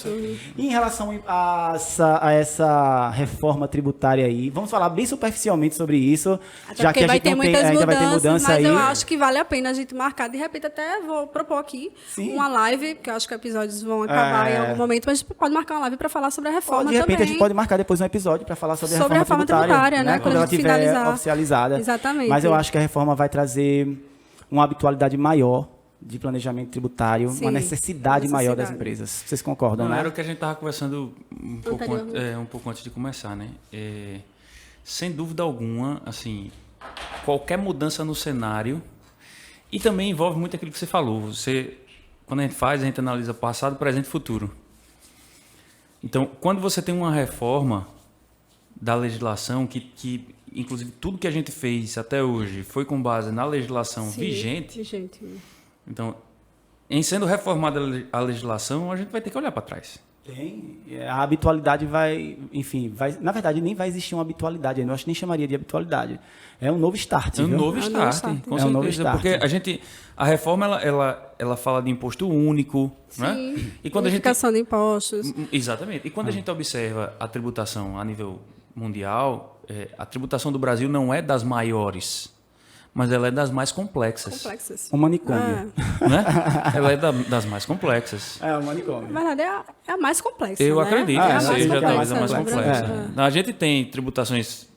E em relação a essa reforma tributária aí, vamos falar bem superficialmente sobre isso, até já que a gente ainda vai ter mudança aí. Mas eu acho que vale a pena a gente marcar, de repente até vou propor aqui uma live, porque eu acho que episódios vão acabar em algum momento, mas a gente pode marcar uma live para falar sobre a reforma também. De repente, a gente pode marcar depois um episódio para falar sobre a reforma tributária, né? Quando ela estiver oficializada. Exatamente. Mas eu acho que a reforma vai trazer uma habitualidade maior de planejamento tributário, uma necessidade maior das empresas. Vocês concordam, né? Era o que a gente estava conversando um pouco antes de começar, né? Sem dúvida alguma, assim, qualquer mudança no cenário, e também envolve muito aquilo que você falou. Quando a gente analisa passado, presente e futuro. Então, quando você tem uma reforma da legislação, que inclusive tudo que a gente fez até hoje foi com base na legislação vigente. Então, em sendo reformada a legislação, a gente vai ter que olhar para trás. A habitualidade na verdade, nem vai existir uma habitualidade, eu acho que nem chamaria de habitualidade. É um novo start. É um novo start, com certeza. Porque a reforma, ela fala de imposto único, né? E quando unificação de impostos. Exatamente. E quando a gente observa a tributação a nível mundial, a tributação do Brasil não é das maiores, mas ela é das mais complexas. Um manicômio. Né? Ela é das mais complexas. É, um manicômio. Na verdade, é a mais complexa. Eu né? acredito que seja a mais complexa. A gente tem tributações,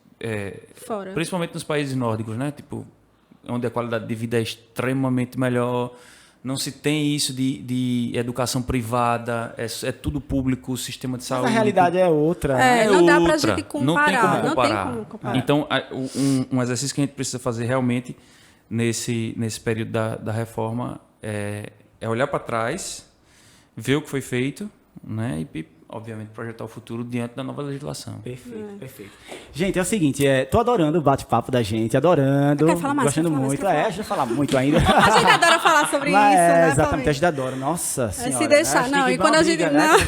principalmente nos países nórdicos, né? Tipo, onde a qualidade de vida é extremamente melhor. Não se tem isso de educação privada, é tudo público, o sistema de saúde. Mas a realidade é outra. Não dá pra gente comparar. Não tem como comparar. Então, um exercício que a gente precisa fazer realmente nesse período da reforma é olhar para trás, ver o que foi feito, né? E obviamente, projetar o futuro diante da nova legislação. Perfeito. Gente, é o seguinte, tô adorando o bate-papo da gente, adorando, gostando muito. A gente vai falar muito ainda. A gente adora falar sobre isso, né? Exatamente, a gente adora. Nossa senhora. Se deixar, e quando a gente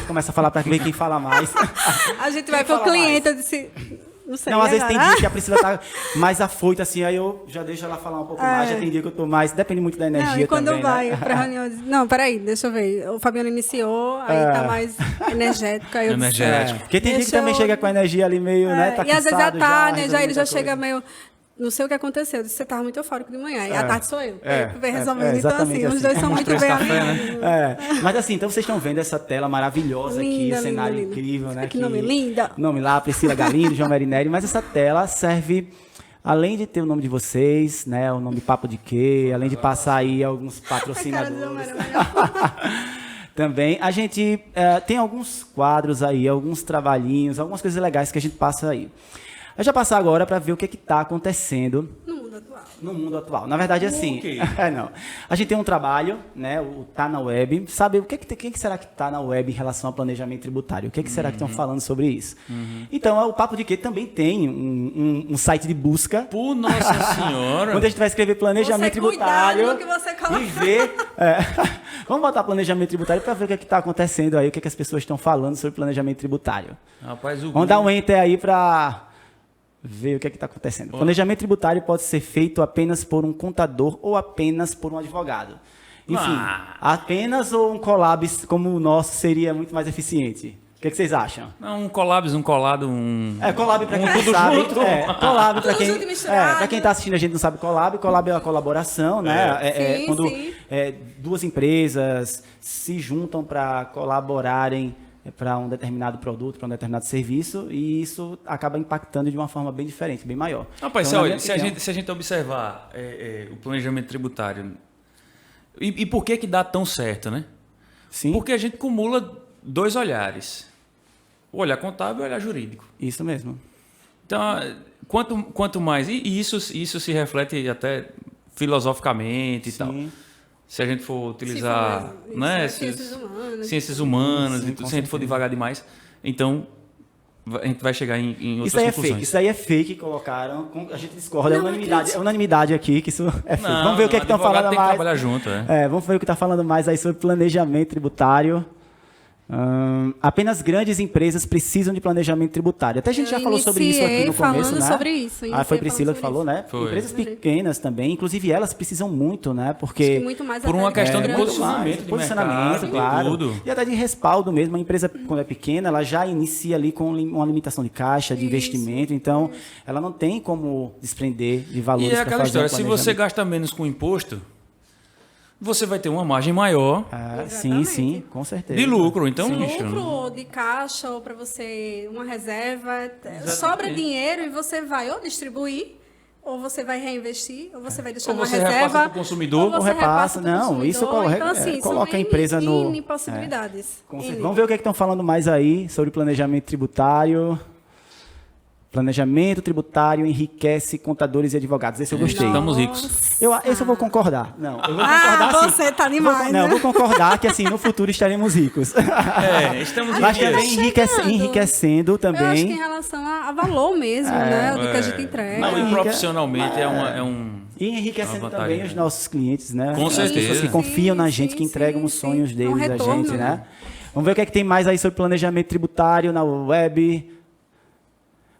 começa a falar para ver quem fala mais. A gente vai pro cliente, eu disse... Não sei. Às vezes tem dia que a Priscila tá mais afoita, assim, aí eu já deixo ela falar um pouco mais, já tem dia que eu tô mais, depende muito da energia. E quando também, vai pra reunião, não, peraí, deixa eu ver. O Fabiano iniciou, aí tá mais energético. Aí porque tem dia que também chega com a energia ali meio, né? Tá e às vezes já tá, né? Já ele já coisa. chega meio. Não sei o que aconteceu. Eu disse, você estava muito eufórico de manhã. E à tarde sou eu. Resolvendo. Então, assim, os dois são muito bem amigos. Mas assim, então vocês estão vendo essa tela maravilhosa aqui, esse cenário incrível, né? Que nome lindo. Nome lá, Priscila Galindo, João Marinelli. Mas essa tela serve, além de ter o nome de vocês, né? O nome Papo de Quê, além de passar aí alguns patrocinadores. Também, a gente tem alguns quadros aí, alguns trabalhinhos, algumas coisas legais que a gente passa aí. Eu já passar agora para ver o que está acontecendo no mundo atual. Na verdade, assim, não. A gente tem um trabalho, né, o Tá na Web. Sabe o que será que está na web em relação ao planejamento tributário? O que será que estão falando sobre isso? Então, o Papo de Quê também tem um site de busca. Por Nossa Senhora! Onde a gente vai escrever planejamento tributário que você coloca. E ver. Vamos botar planejamento tributário para ver o que está acontecendo aí, o que as pessoas estão falando sobre planejamento tributário. Rapaz, vamos dar um enter aí para ver o que está acontecendo. Planejamento tributário pode ser feito apenas por um contador ou apenas por um advogado. Enfim, apenas ou um collab como o nosso seria muito mais eficiente. O que vocês acham? Não, um collab, um colado, collab para quem não sabe. Collab para quem para quem está assistindo a gente não sabe collab. Collab é uma colaboração, né? Quando duas empresas se juntam para colaborarem para um determinado produto, para um determinado serviço, e isso acaba impactando de uma forma bem diferente, bem maior. Rapaz, então, olha, se a gente observar o planejamento tributário, e por que dá tão certo, né? Sim. Porque a gente acumula dois olhares. O olhar contábil e o olhar jurídico. Isso mesmo. Então, quanto mais... E isso se reflete até filosoficamente e tal. se a gente for utilizar, né, ciências humanas, Sim, e tudo, se a gente for devagar demais, então a gente vai chegar em outras conclusões. Isso aí é fake que colocaram. A gente discorda, é unanimidade aqui que isso é fake. Vamos ver o que estão falando tem mais. Que trabalhar junto, vamos ver o que está falando mais aí sobre planejamento tributário. Apenas grandes empresas precisam de planejamento tributário. Até a gente já falou sobre isso aqui no começo, né? Sobre isso. Foi Priscila que falou, né? Foi. Empresas pequenas também, inclusive elas precisam muito, né? Porque muito mais por uma questão de posicionamento, mercado, claro, tudo. E até de respaldo mesmo. A empresa, quando é pequena, ela já inicia ali com uma limitação de caixa, de investimento, então ela não tem como desprender de valores. E é aquela história, se você gasta menos com imposto, você vai ter uma margem maior sim, com certeza. de lucro. Então, lucro de caixa ou para você uma reserva, sobra dinheiro e você vai ou distribuir, ou você vai reinvestir, ou você vai deixar uma reserva. Repassa para o consumidor. Ou repassa. Não, isso então, assim, coloca a empresa no... possibilidades. Vamos ver o que estão falando mais aí sobre planejamento tributário. Planejamento tributário enriquece contadores e advogados. Esse eu gostei. Estamos ricos. Esse eu vou concordar. Não, eu vou concordar você tá demais, né? Eu vou concordar que assim, no futuro estaremos ricos. Estamos Mas também enriquecendo também. Eu acho que em relação a valor mesmo, né? Do que a gente entrega. Não, e profissionalmente E enriquecendo também os nossos clientes, né? Com certeza. As pessoas que confiam na gente, que entregam os sonhos deles a gente, né? Vamos ver o que é que tem mais aí sobre planejamento tributário na web.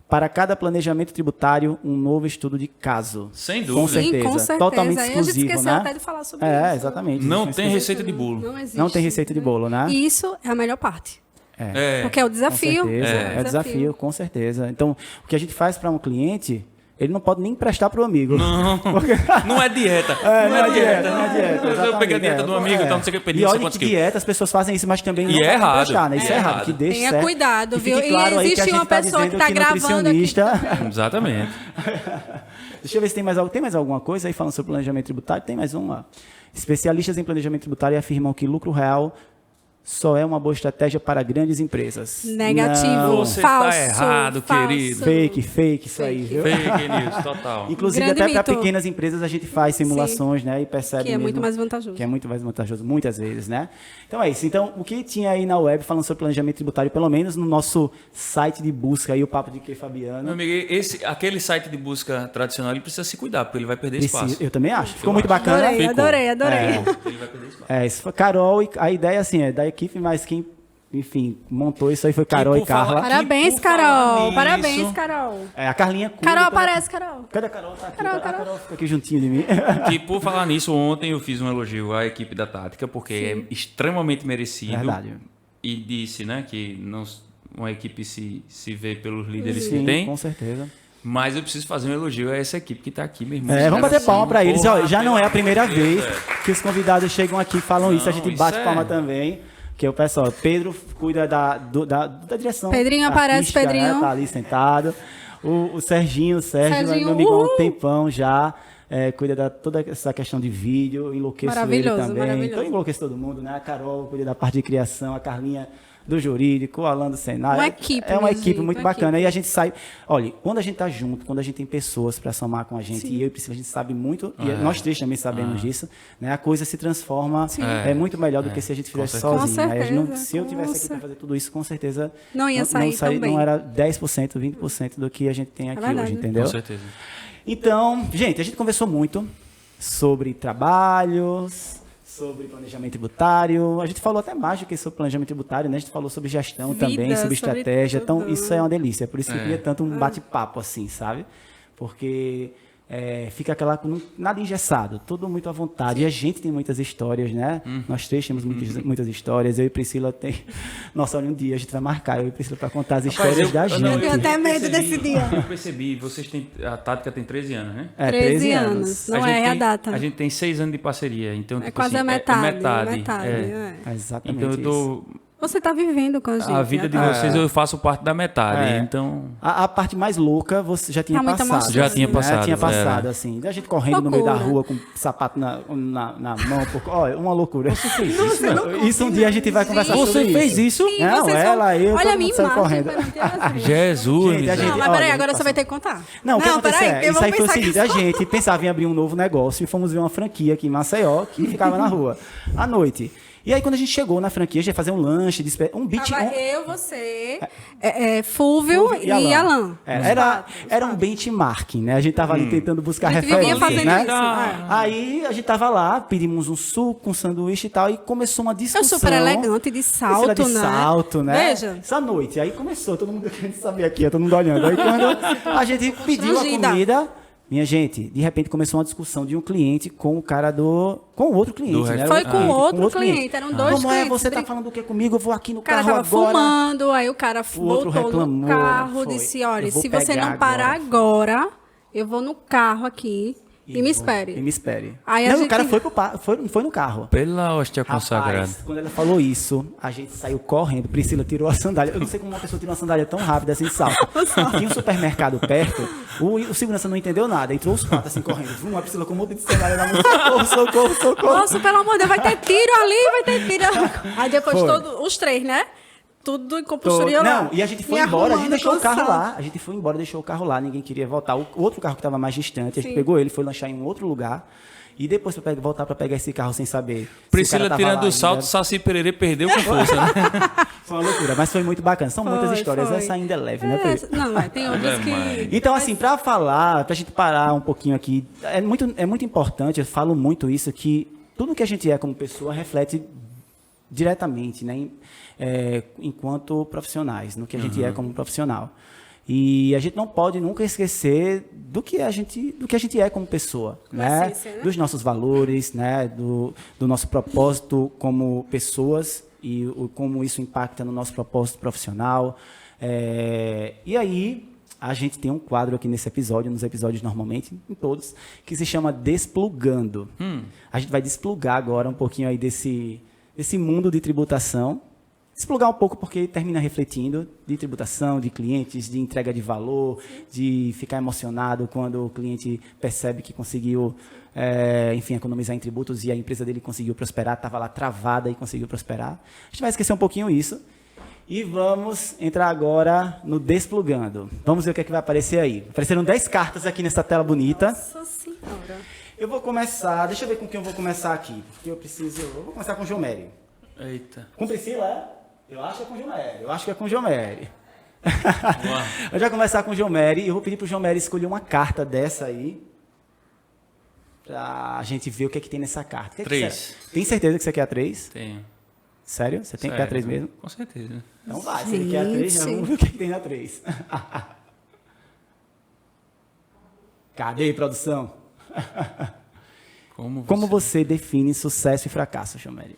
Para cada planejamento tributário, um novo estudo de caso. Sem dúvida. Com certeza. Com certeza. Totalmente aí exclusivo, a gente esqueceu né? até de falar sobre isso. Exatamente. Não tem receita de bolo. Não existe. Não tem receita de bolo, né? E isso é a melhor parte. Porque é o desafio. Com certeza. É o desafio, com certeza. Então, o que a gente faz para um cliente, ele não pode nem emprestar para o amigo. Não, não é dieta. Não é dieta. Eu peguei a dieta do amigo, então não sei o que eu pedi. E olha que dieta, as pessoas fazem isso, mas também não podem emprestar, né? Isso é errado. Que deixe Tenha certo. cuidado, viu? Fique claro aí que a existe gente uma pessoa que está gravando aqui. Exatamente. Deixa eu ver se tem mais alguma coisa aí falando sobre planejamento tributário. Tem mais uma. Especialistas em planejamento tributário afirmam que lucro real só é uma boa estratégia para grandes empresas. Negativo. Não. Você falso, está errado, querido. Fake, isso aí, viu? Fake news, total. Inclusive, Grande até para mito. pequenas empresas a gente faz simulações, né? E percebe Que é muito mais vantajoso. Que é muito mais vantajoso, muitas vezes, né? Então é isso. Então, o que tinha aí na web falando sobre planejamento tributário, pelo menos no nosso site de busca aí, o Papo de Que Fabiano. Meu amigo, aquele site de busca tradicional, ele precisa se cuidar, porque ele vai perder espaço. Eu também acho. Ficou muito bacana. Adorei. Ele vai perder espaço. Isso foi Carol, e a ideia assim é da equipe, mas quem, enfim, montou isso aí foi Carol e Carla. Parabéns, Carol. Parabéns, Carol. A Carlinha cuida. Carol, aparece, Carol. Cadê a Carol? Tá aqui. Carol. A Carol fica aqui juntinho de mim. Que por falar nisso, ontem eu fiz um elogio à equipe da Tática, porque é extremamente merecido. Verdade. E disse, né, que uma equipe se vê pelos líderes que tem. Com certeza. Mas eu preciso fazer um elogio a essa equipe que está aqui, meu irmão. Vamos bater palma para eles. Porra, Já não é a primeira vez Deus, que os convidados chegam aqui e falam isso. A gente bate isso palma também. Que o pessoal, Pedro cuida da direção. Pedrinho aparece, artística, Pedrinho. Né? Tá ali sentado. O Sérgio, Serginho, meu amigo há um tempão já. Cuida de toda essa questão de vídeo. Enlouqueço ele também. Então enlouqueço todo mundo, né? A Carol cuida da parte de criação, a Carlinha do jurídico, o Alan do Senado. Uma equipe, é uma equipe muito uma bacana. equipe. E a gente sai. Olha, quando a gente tá junto, quando a gente tem pessoas para somar com a gente, e eu e Priscila, a gente sabe muito, e nós três também sabemos disso, né? A coisa se transforma, é muito melhor do que se a gente fizesse sozinho. Né? Se eu tivesse aqui para fazer tudo isso, com certeza não ia sair tão bem. Não era 10%, 20% do que a gente tem aqui hoje, entendeu? Com certeza. Então, gente, a gente conversou muito sobre trabalhos, sobre planejamento tributário. A gente falou até mais do que sobre planejamento tributário, né? A gente falou sobre gestão também, sobre estratégia. Então, isso é uma delícia. Por isso que eu queria tanto um bate-papo assim, sabe? Porque fica aquela... Nada engessado, tudo muito à vontade. E a gente tem muitas histórias, né? Nós três temos muitas histórias. Eu e Priscila tem... Nossa, olha, um dia a gente vai marcar eu e Priscila para contar as histórias da gente. Eu tenho até medo desse dia. Eu percebi, a Tática tem 13 anos, né? 13 anos. Não é a data. A gente tem 6 anos de parceria. Então, quase a metade. Exatamente então, eu tô... Você está vivendo com a gente. A vida de vocês eu faço parte da metade, então... A parte mais louca você já tinha Muita passado. emoção, Já tinha né? passado. Tinha passado, era. assim. A gente correndo no meio da Loucura. rua com sapato na mão. Olha, uma loucura. Você fez isso um dia a gente vai conversar sobre Você isso. fez isso? Sim, Não, vocês ela, eu, olha todo a minha mundo saiu imagem correndo. para não ter razão. Jesus! Gente, a gente- Não, mas peraí, olha, agora passou. você vai ter que contar. Não, o que aconteceu peraí, eu isso vou aí foi o pensar seguinte, que a gente pensava em abrir um novo negócio e fomos ver uma franquia aqui em Maceió, que ficava na rua, à noite. E aí, quando a gente chegou na franquia, a gente ia fazer um lanche, um beat... Tava eu, você, Fúvio e Alan. Era um benchmarking, né? A gente tava ali tentando buscar A gente vivia referências, fazendo né? isso, é. Aí a gente tava lá, pedimos um suco, um sanduíche e tal, e começou uma Eu discussão. super elegante, de salto, Priscila de né? salto, né? Veja. Essa noite. Aí começou, todo mundo querendo saber aqui, todo mundo olhando. Aí quando a gente pediu a Constrangida. comida, minha gente, de repente começou uma discussão de um cliente com o cara com o outro cliente, né? Foi O com cliente, outro cliente, eram dois Como é? clientes. Você tá falando do que comigo? Eu vou aqui no O cara carro tava agora. fumando, aí o cara O outro voltou reclamou, no carro, foi. disse, olha, Eu vou se você pegar não parar agora. agora, eu vou no carro aqui e me espere. E me espere. Aí a Não, o gente- cara foi no carro. Pela hóstia consagrada. Rapaz, quando ela falou isso, a gente saiu correndo. Priscila tirou a sandália. Eu não sei como uma pessoa tira uma sandália tão rápida assim, salta. Tinha um supermercado perto, o segurança não entendeu nada. Entrou os quatro assim correndo. A Priscila com um monte de sandália na mão. Socorro. Nossa, pelo amor de Deus, vai ter tiro ali, vai ter tiro. Aí depois Foi. os três, né? Tudo em compostura lá. Não, e a gente foi Me embora, a gente arrumando deixou o carro com lá. A gente foi embora, deixou o carro lá, ninguém queria voltar. O outro carro que estava mais distante, a gente Sim. pegou ele, foi lanchar em um outro lugar. E depois voltar para pegar esse carro sem saber. se Priscila o cara tava tirando lá o salto, ainda. Saci Pererê perdeu com força, né? Foi uma loucura, mas foi muito bacana. São muitas Foi, histórias, foi. essa ainda é leve, né, Pri? Não, tem outras que... Então, assim, para falar, para a gente parar um pouquinho aqui, é muito importante, eu falo muito isso, que tudo que a gente é como pessoa reflete diretamente, né, enquanto profissionais, no que a gente é como profissional. E a gente não pode nunca esquecer do que a gente é como pessoa, né? essência, né? Dos nossos valores, né? Do nosso propósito como pessoas e como isso impacta no nosso propósito profissional. E aí a gente tem um quadro aqui nesse episódio, nos episódios normalmente, em todos, que se chama Desplugando. A gente vai desplugar agora um pouquinho aí desse mundo de tributação. Desplugar um pouco porque termina refletindo de tributação, de clientes, de entrega de valor, de ficar emocionado quando o cliente percebe que conseguiu, enfim, economizar em tributos e a empresa dele conseguiu prosperar, estava lá travada e conseguiu prosperar. A gente vai esquecer um pouquinho isso e vamos entrar agora no Desplugando. Vamos ver o que é que vai aparecer aí. Apareceram 10 cartas aqui nessa tela bonita. Nossa Senhora. Eu vou começar, deixa eu ver com quem eu vou começar aqui, porque eu vou começar com o João Mério. Eita. Com Priscila, é? Eu acho que é com o João Mério. Eu já vou começar com o João Mério e eu vou pedir para o João Mério escolher uma carta dessa aí para a gente ver o que é que tem nessa carta. O que é que 3. você- Tem certeza que você quer a 3? Tenho. Sério? Você tem que quer a 3 mesmo? Com certeza. Então vai, se ele quer a 3, já Gente. vamos ver o que é que tem na 3. Cadê, produção? Como você define sucesso e fracasso, João Mério?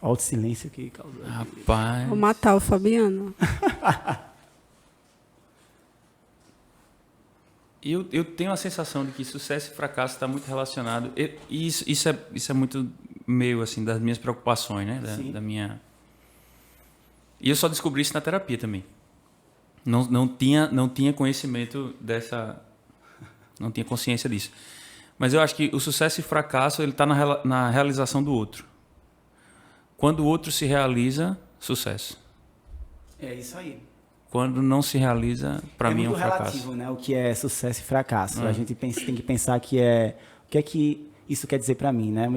Olha o silêncio que causou. Rapaz. Vou matar o Fabiano. Eu tenho a sensação de que sucesso e fracasso está muito relacionado. E isso é muito meio assim das minhas preocupações, né? Da minha. E eu só descobri isso na terapia também. Não tinha conhecimento dessa. Não tinha consciência disso. Mas eu acho que o sucesso e fracasso ele está na realização do outro. Quando o outro se realiza, sucesso. É isso aí. Quando não se realiza, para mim é um muito fracasso. relativo, né? O que é sucesso e fracasso. A gente tem que pensar que o que é que isso quer dizer para mim, né?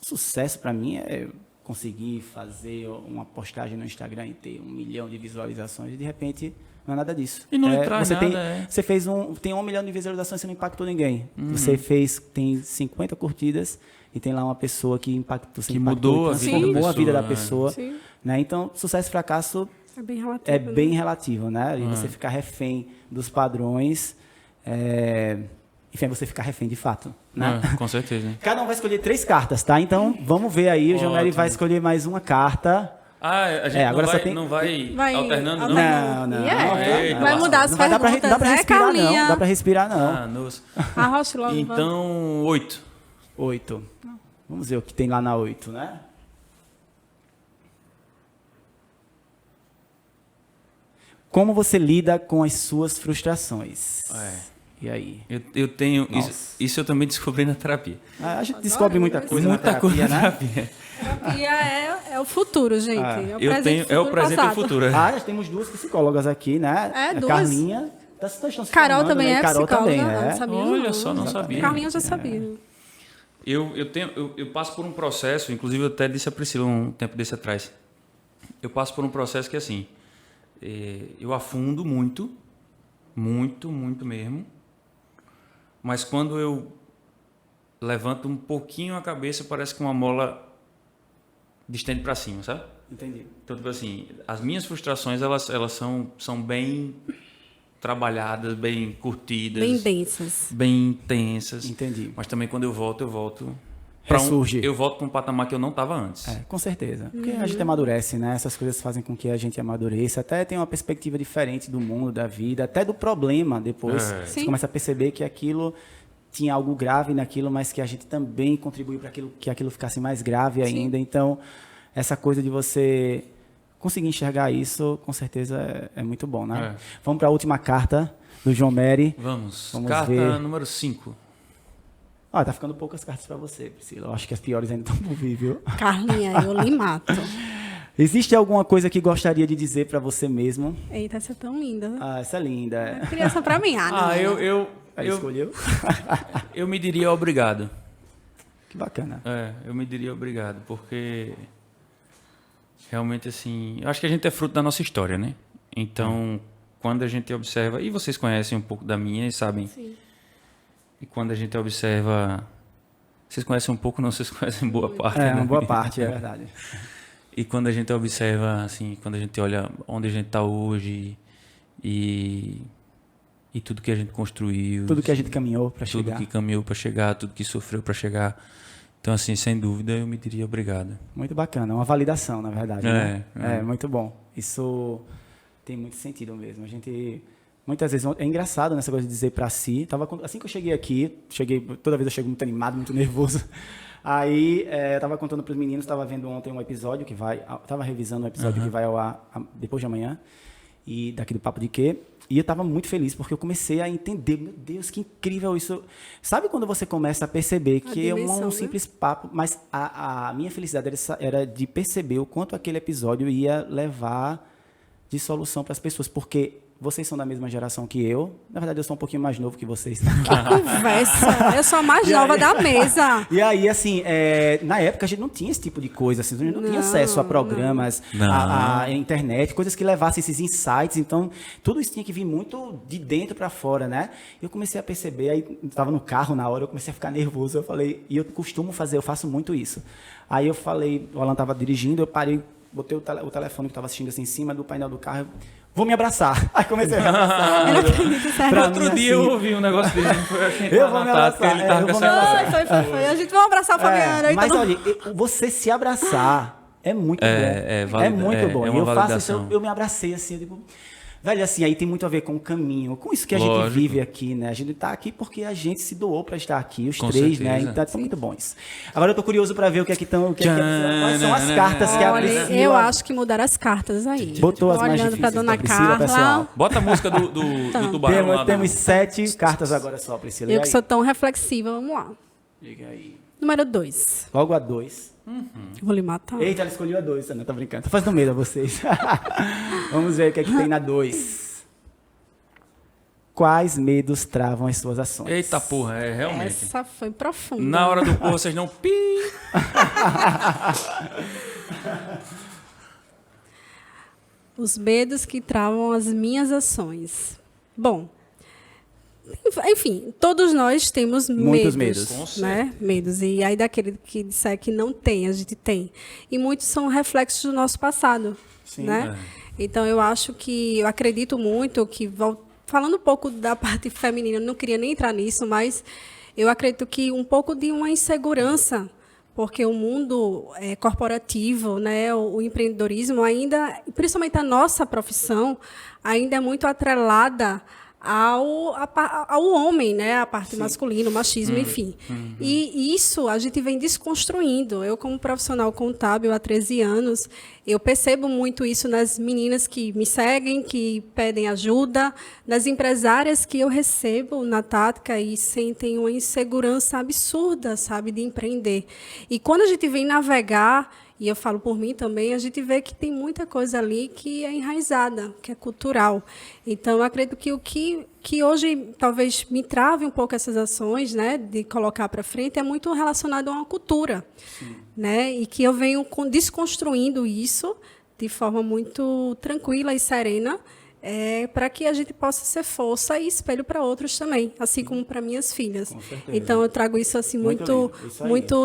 Sucesso para mim é conseguir fazer uma postagem no Instagram e ter 1 milhão de visualizações e de repente não é nada disso. E não lhe traz você nada, Você tem 1 milhão de visualizações e você não impactou ninguém. Você tem 50 curtidas e tem lá uma pessoa que impactou, você Que impactou mudou e a vida transformou da a vida da pessoa, pessoa. Sim. Né? Então, sucesso e fracasso É bem relativo. é né? bem relativo, né? E você ficar refém dos padrões, enfim, você ficar refém de fato, né? Com certeza. Cada um vai escolher 3 cartas, tá? Então, vamos ver aí. O João Mério vai escolher mais uma carta. A gente agora não, só vai, tem- não vai, Vai alternando, não? Não. Eita, Vai mudar as Não vai dar pra perguntas, respirar, Carlinha? não. Dá pra respirar, não. Ah, nossa. Arrocha logo. Então, 8. 8. Vamos ver o que tem lá na 8, né? Como você lida com as suas frustrações? E aí? Eu tenho... Isso eu também descobri na terapia. A gente descobre muita coisa na terapia, né? Terapia é o futuro, gente. É o presente, é o presente e o futuro. Nós temos 2 psicólogas aqui, né? Duas. Carlinha. Carol também né? é Carol psicóloga. também, Não sabia, Olha só, não sabia. Carlinha eu já sabia. Eu passo por um processo, inclusive eu até disse a Priscila um tempo desse atrás. Eu passo por um processo que, assim, eu afundo muito, muito, muito mesmo. Mas quando eu levanto um pouquinho a cabeça, parece que uma mola distende para cima, sabe? Entendi. Então, tipo assim, as minhas frustrações, elas são bem trabalhadas, bem curtidas. Bem densas. Bem intensas. Entendi. Mas também quando eu volto... Ressurge. Eu volto para um patamar que eu não estava antes. Com certeza. Porque a gente amadurece, né? Essas coisas fazem com que a gente amadureça. Até tem uma perspectiva diferente do mundo, da vida, até do problema depois. Você começa a perceber que aquilo tinha algo grave naquilo, mas que a gente também contribuiu para que aquilo ficasse mais grave ainda. Então, essa coisa de você conseguir enxergar isso, com certeza é muito bom, né? Vamos para a última carta do João Mary. Vamos carta ver. Número 5. Tá ficando poucas cartas para você, Priscila. Eu acho que as piores ainda estão por vir, viu? Carlinha, eu lhe mato. Existe alguma coisa que gostaria de dizer para você mesmo? Eita, essa é tão linda. Essa é linda. É criança para mim, Eu escolheu? Eu me diria obrigado. Que bacana. Eu me diria obrigado, porque realmente, assim, eu acho que a gente é fruto da nossa história, né? Então, quando a gente observa, e vocês conhecem um pouco da minha e sabem. Sim. E quando a gente observa... Vocês conhecem um pouco, não? Vocês conhecem boa parte. Uma boa parte, é verdade. E quando a gente observa, assim, quando a gente olha onde a gente está hoje e tudo que a gente construiu... Tudo que a gente caminhou para chegar. Tudo que caminhou para chegar, tudo que sofreu para chegar. Então, assim, sem dúvida, eu me diria obrigado. Muito bacana. Uma validação, na verdade. Né? Muito bom. Isso tem muito sentido mesmo. A gente... Muitas vezes, é engraçado nessa coisa de dizer para si. Assim que eu cheguei aqui, toda vez eu chego muito animado, muito nervoso. Aí, eu estava contando para os meninos, estava vendo ontem um episódio que vai... Estava revisando um episódio que vai ao ar depois de amanhã, e daqui do Papo de Quê. E eu estava muito feliz, porque eu comecei a entender, meu Deus, que incrível isso. Sabe quando você começa a perceber que é um simples papo, mas a minha felicidade era de perceber o quanto aquele episódio ia levar de solução para as pessoas, porque... Vocês são da mesma geração que eu. Na verdade, eu sou um pouquinho mais novo que vocês. Que conversa! Eu sou a mais nova da mesa. E aí, assim, na época a gente não tinha esse tipo de coisa. Assim, a gente não tinha acesso a programas, a internet, coisas que levassem esses insights. Então, tudo isso tinha que vir muito de dentro para fora, né? Eu comecei a perceber, aí estava no carro na hora, eu comecei a ficar nervoso. Eu falei, e eu faço muito isso. Aí eu falei, o Alan estava dirigindo, eu parei, botei o telefone que estava assistindo assim em cima do painel do carro. Vou me abraçar. Aí comecei a me abraçar. Eu não acredito, sério. Outro dia eu ouvi um negócio dele. Eu vou me abraçar. Foi. A gente vai abraçar o Fabiano. Mas olha, você se abraçar é muito bom. É muito bom. É uma eu validação. faço isso, eu me abracei assim, eu digo... Velho, assim, aí tem muito a ver com o caminho, com isso que a gente vive aqui, né? A gente está aqui porque a gente se doou para estar aqui, os três, certeza. Né? Então, são muito bons. Agora eu tô curioso para ver o que é que estão... Quais são as cartas que a Priscila... Eu acho que mudaram as cartas aí. Botou as mais olhando difíceis para Dona Priscila, Carla. Pessoal. Bota a música do tubarão lá. Temos 7 cartas agora só, Priscila. Eu que sou tão reflexiva, vamos lá. Diga aí. Número 2. Logo a 2. Vou lhe matar. Eita, ela escolheu a 2, não tá brincando. Tô fazendo medo a vocês. Vamos ver o que é que tem na 2. Quais medos travam as suas ações? Eita porra, realmente. Essa foi profunda. Na hora do porra, vocês não... Pi! Os medos que travam as minhas ações. Bom, enfim, todos nós temos muitos medos. Né? Medos. E aí daquele que disser que não tem, a gente tem. E muitos são reflexos do nosso passado. Sim. Né? Então, eu acredito muito que... Falando um pouco da parte feminina, eu não queria nem entrar nisso, mas eu acredito que um pouco de uma insegurança, porque o mundo corporativo, né, o empreendedorismo ainda, principalmente a nossa profissão, ainda é muito atrelada ao homem, né? A parte masculina, o machismo, enfim. E isso a gente vem desconstruindo. Eu, como profissional contábil há 13 anos, eu percebo muito isso nas meninas que me seguem, que pedem ajuda, nas empresárias que eu recebo na Tática e sentem uma insegurança absurda, sabe, de empreender. E quando a gente vem navegar, e eu falo por mim também, a gente vê que tem muita coisa ali que é enraizada, que é cultural. Então, eu acredito que o que hoje talvez me trave um pouco essas ações, né, de colocar para frente, é muito relacionado a uma cultura. Né, e que eu venho desconstruindo isso de forma muito tranquila e serena, para que a gente possa ser força e espelho para outros também, assim como para minhas filhas. Então eu trago isso assim muito,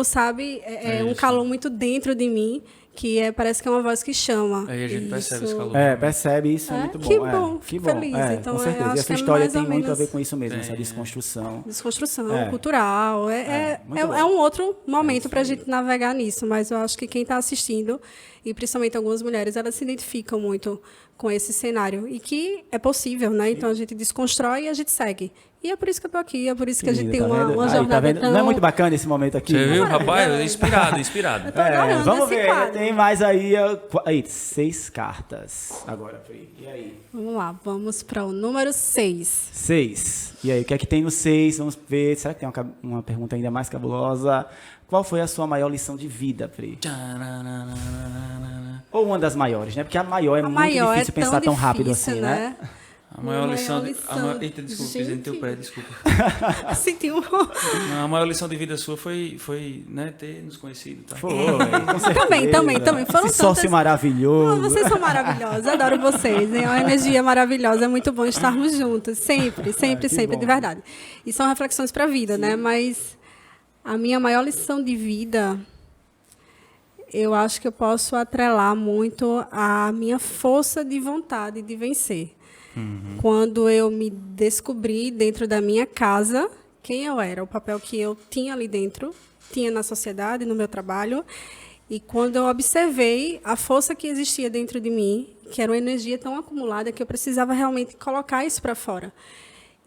sabe, um calor muito dentro de mim, que parece que é uma voz que chama. Aí a gente percebe esse calor. Percebe isso, é muito bom. Que bom, que bom. Feliz. Então, com certeza. E essa história tem muito a ver com isso mesmo, essa desconstrução. Desconstrução cultural. É um outro momento para a gente navegar nisso, mas eu acho que quem está assistindo, e principalmente algumas mulheres, elas se identificam muito com esse cenário. E que é possível, né? Então a gente desconstrói e a gente segue. E é por isso que eu estou aqui, é por isso que a gente tem uma jornada tão... Não é muito bacana esse momento aqui? Você viu, rapaz? Inspirado. Eu tô adorando vamos ver, quadro. tem mais aí, 6 cartas. Agora, Pri, e aí? Vamos lá, vamos para o número 6. 6. E aí, o que é que tem no 6? Vamos ver, será que tem uma pergunta ainda mais cabulosa? Qual foi a sua maior lição de vida, Pri? Ou uma das maiores, né? Porque a maior é muito difícil pensar tão rápido assim, né? A maior lição Eita, desculpa, pisei no teu pé, desculpa. Senti um... A maior lição de vida sua foi né, ter nos conhecido. Tá? Foi, com certeza. Também. Foram esse sócio maravilhoso. Vocês são maravilhosos, adoro vocês. É uma energia maravilhosa, é muito bom estarmos juntos. Sempre, de verdade. E são reflexões para a vida, né? Mas a minha maior lição de vida, eu acho que eu posso atrelar muito a minha força de vontade de vencer. Quando eu me descobri dentro da minha casa, quem eu era, o papel que eu tinha ali dentro, tinha na sociedade, no meu trabalho, e quando eu observei a força que existia dentro de mim, que era uma energia tão acumulada que eu precisava realmente colocar isso para fora.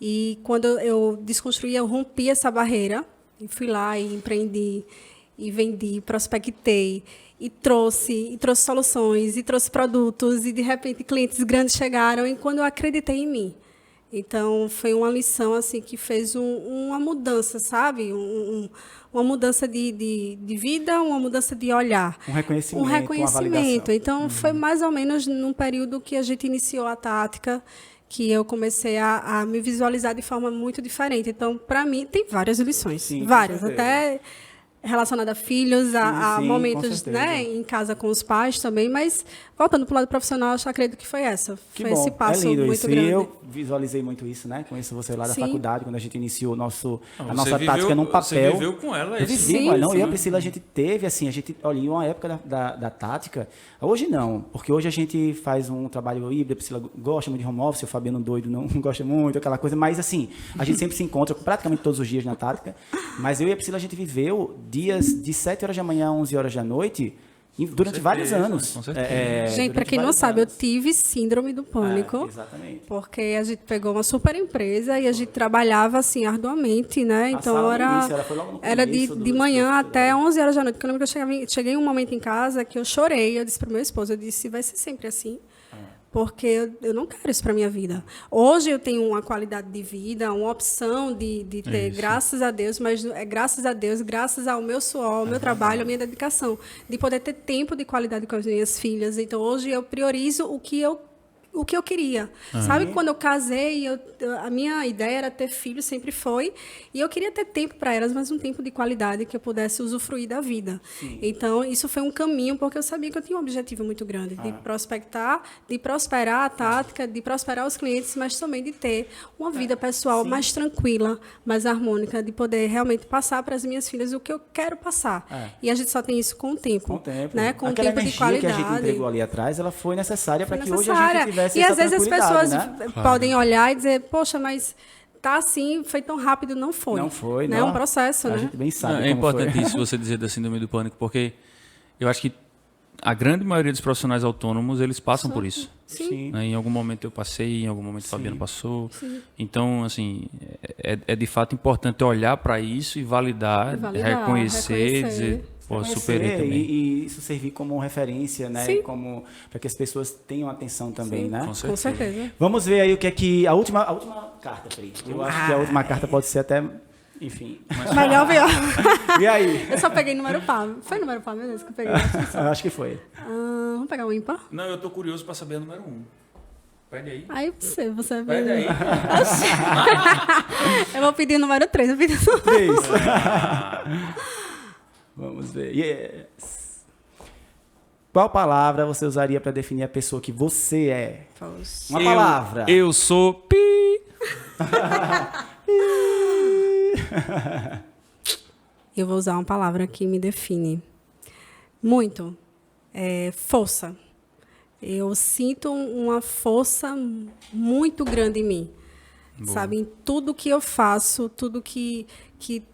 E quando eu desconstruí, eu rompi essa barreira, e fui lá e empreendi, e vendi, prospectei, e trouxe soluções, e trouxe produtos, e, de repente, clientes grandes chegaram, e quando eu acreditei em mim. Então, foi uma lição assim, que fez uma mudança, sabe? Uma mudança de vida, uma mudança de olhar. Um reconhecimento, uma validação. Então, foi mais ou menos num período que a gente iniciou a Tática, que eu comecei a me visualizar de forma muito diferente. Então, para mim, tem várias lições. Sim, várias, até relacionada a filhos, a momentos, né, em casa com os pais também, mas voltando para o lado profissional, eu acredito que foi essa. Foi esse passo muito grande. E eu visualizei muito isso, né? Conheço você lá da faculdade, quando a gente iniciou a nossa Tática num papel. Você viveu com ela, isso? Eu e a Priscila, a gente teve, assim, olha, em uma época da Tática, hoje não, porque hoje a gente faz um trabalho híbrido, a Priscila gosta muito de home office, o Fabiano doido não gosta muito, aquela coisa, mas assim, a gente sempre se encontra praticamente todos os dias na Tática, mas eu e a Priscila, a gente viveu dias de 7 horas da manhã a 11 horas da noite, durante vários anos. Gente, para quem não sabe, eu tive síndrome do pânico. Exatamente. Porque a gente pegou uma super empresa e a gente trabalhava assim arduamente, né? Então era de manhã até 11 horas da noite. Porque eu lembro que eu cheguei um momento em casa que eu chorei. Eu disse para o meu esposo, eu disse, vai ser sempre assim. Porque eu não quero isso para a minha vida. Hoje eu tenho uma qualidade de vida, uma opção de ter, graças a Deus, mas é graças a Deus, graças ao meu suor, ao meu trabalho, à minha dedicação, de poder ter tempo de qualidade com as minhas filhas. Então, hoje eu priorizo o que eu queria. Sabe, quando eu casei, a minha ideia era ter filhos, sempre foi, e eu queria ter tempo para elas, mas um tempo de qualidade que eu pudesse usufruir da vida. Sim. Então, isso foi um caminho, porque eu sabia que eu tinha um objetivo muito grande, de prospectar, de prosperar a Tática, de prosperar os clientes, mas também de ter uma vida pessoal mais tranquila, mais harmônica, de poder realmente passar para as minhas filhas o que eu quero passar. E a gente só tem isso com o tempo. Com o tempo. Né? Com aquela o tempo energia de qualidade. que a gente entregou ali atrás, ela foi necessária para que hoje a gente tivesse e essa às vezes as pessoas podem claro. olhar e dizer, poxa, mas tá assim, foi tão rápido, não foi. Não foi, né? não. É um processo, a né? gente bem sabe É importante isso você dizer da síndrome do pânico, porque eu acho que a grande maioria dos profissionais autônomos, eles passam por isso. Sim. Em algum momento eu passei, em algum momento o Fabiano passou. Então, assim, é de fato importante olhar para isso e validar, reconhecer, dizer, pô, superei também. E isso servir como referência, né? Sim. Como para que as pessoas tenham atenção também, Sim, né? Com certeza. Vamos ver aí o que é que a última carta, Pri. Eu acho que a última carta pode ser até, enfim. Melhor, pior. E aí? Eu só peguei número par. Foi número par, meu Deus, que eu peguei. Eu acho que foi. Vamos pegar um ímpar? Não, eu tô curioso para saber o número 1. Pede aí. Aí você Pede aí. Eu vou pedir o número 3. Eu pedi o número 3. Vamos ver. Yes. Qual palavra você usaria para definir a pessoa que você é? Uma palavra. Eu sou pi. Eu vou usar uma palavra que me define muito. Força. Eu sinto uma força muito grande em mim. Boa. Sabe? Em tudo que eu faço, tudo que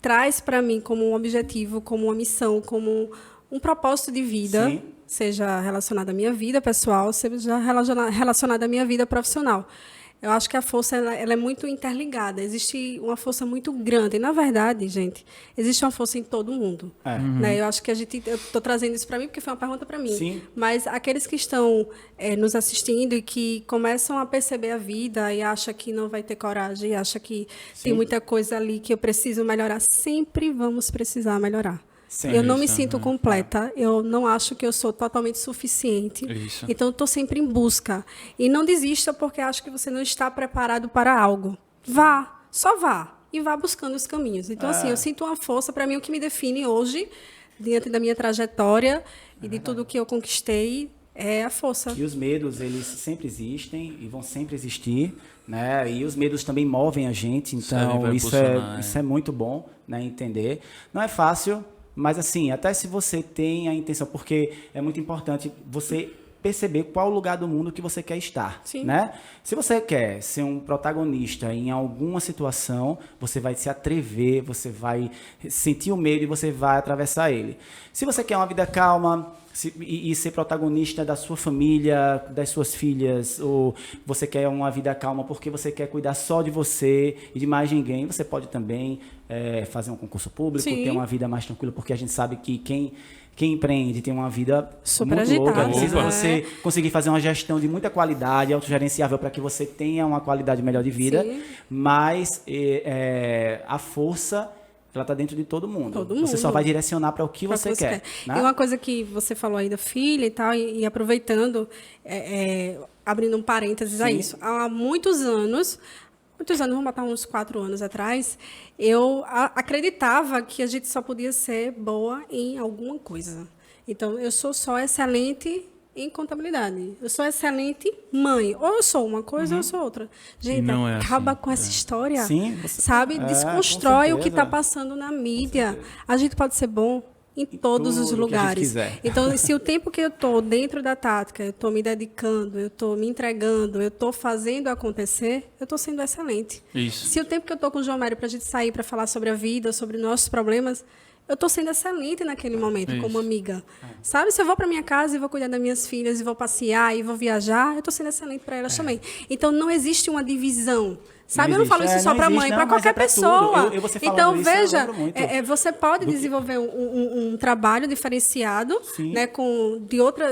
traz para mim como um objetivo, como uma missão, como um propósito de vida, Sim. seja relacionado à minha vida pessoal, seja relacionado à minha vida profissional. Eu acho que a força ela é muito interligada. Existe uma força muito grande. E, na verdade, gente, existe uma força em todo mundo. Né? Eu acho que eu estou trazendo isso para mim porque foi uma pergunta para mim. Sim. Mas aqueles que estão nos assistindo e que começam a perceber a vida e acham que não vai ter coragem, acham que Sim. tem muita coisa ali que eu preciso melhorar, sempre vamos precisar melhorar. Sim, eu não me sinto completa, eu não acho que eu sou totalmente suficiente. Isso. Então, eu estou sempre em busca. E não desista porque acho que você não está preparado para algo. Vá, só vá. E vá buscando os caminhos. Então, assim, eu sinto uma força. Para mim, o que me define hoje, diante da minha trajetória e de tudo que eu conquistei, é a força. E os medos, eles sempre existem e vão sempre existir. Né? E os medos também movem a gente. Então, isso é muito bom, né? Entender. Não é fácil. Mas, assim, até se você tem a intenção, porque é muito importante você perceber qual lugar do mundo que você quer estar, Sim. né? Se você quer ser um protagonista em alguma situação, você vai se atrever, você vai sentir o medo e você vai atravessar ele. Se você quer uma vida calma e ser protagonista da sua família, das suas filhas, ou você quer uma vida calma porque você quer cuidar só de você e de mais ninguém, você pode também fazer um concurso público, Sim. ter uma vida mais tranquila, porque a gente sabe que quem empreende tem uma vida super muito agitada, louca, precisa você conseguir fazer uma gestão de muita qualidade, autogerenciável, para que você tenha uma qualidade melhor de vida, Sim. mas a força ela está dentro de todo mundo. Você só vai direcionar para o que você quer. Né? E uma coisa que você falou aí da filha e tal, e aproveitando, abrindo um parênteses a isso, há muitos anos, vamos botar uns 4 anos atrás, eu acreditava que a gente só podia ser boa em alguma coisa. Então, eu sou só excelente em contabilidade. Eu sou excelente mãe. Ou eu sou uma coisa ou eu sou outra. Gente, acaba com essa história. Sim, sabe? Desconstrói o que está passando na mídia. A gente pode ser bom em todos os lugares. Então, se o tempo que eu estou dentro da tática, eu estou me dedicando, eu estou me entregando, eu estou fazendo acontecer, eu estou sendo excelente. Isso. Se o tempo que eu estou com o João Mário para a gente sair para falar sobre a vida, sobre nossos problemas, eu estou sendo excelente naquele momento, como amiga. Sabe? Se eu vou para minha casa e vou cuidar das minhas filhas, e vou passear, e vou viajar, eu estou sendo excelente para elas também. Então, não existe uma divisão. Sabe? Eu não falo isso só para a mãe, para qualquer pessoa. Então, veja, você pode desenvolver um trabalho diferenciado, né,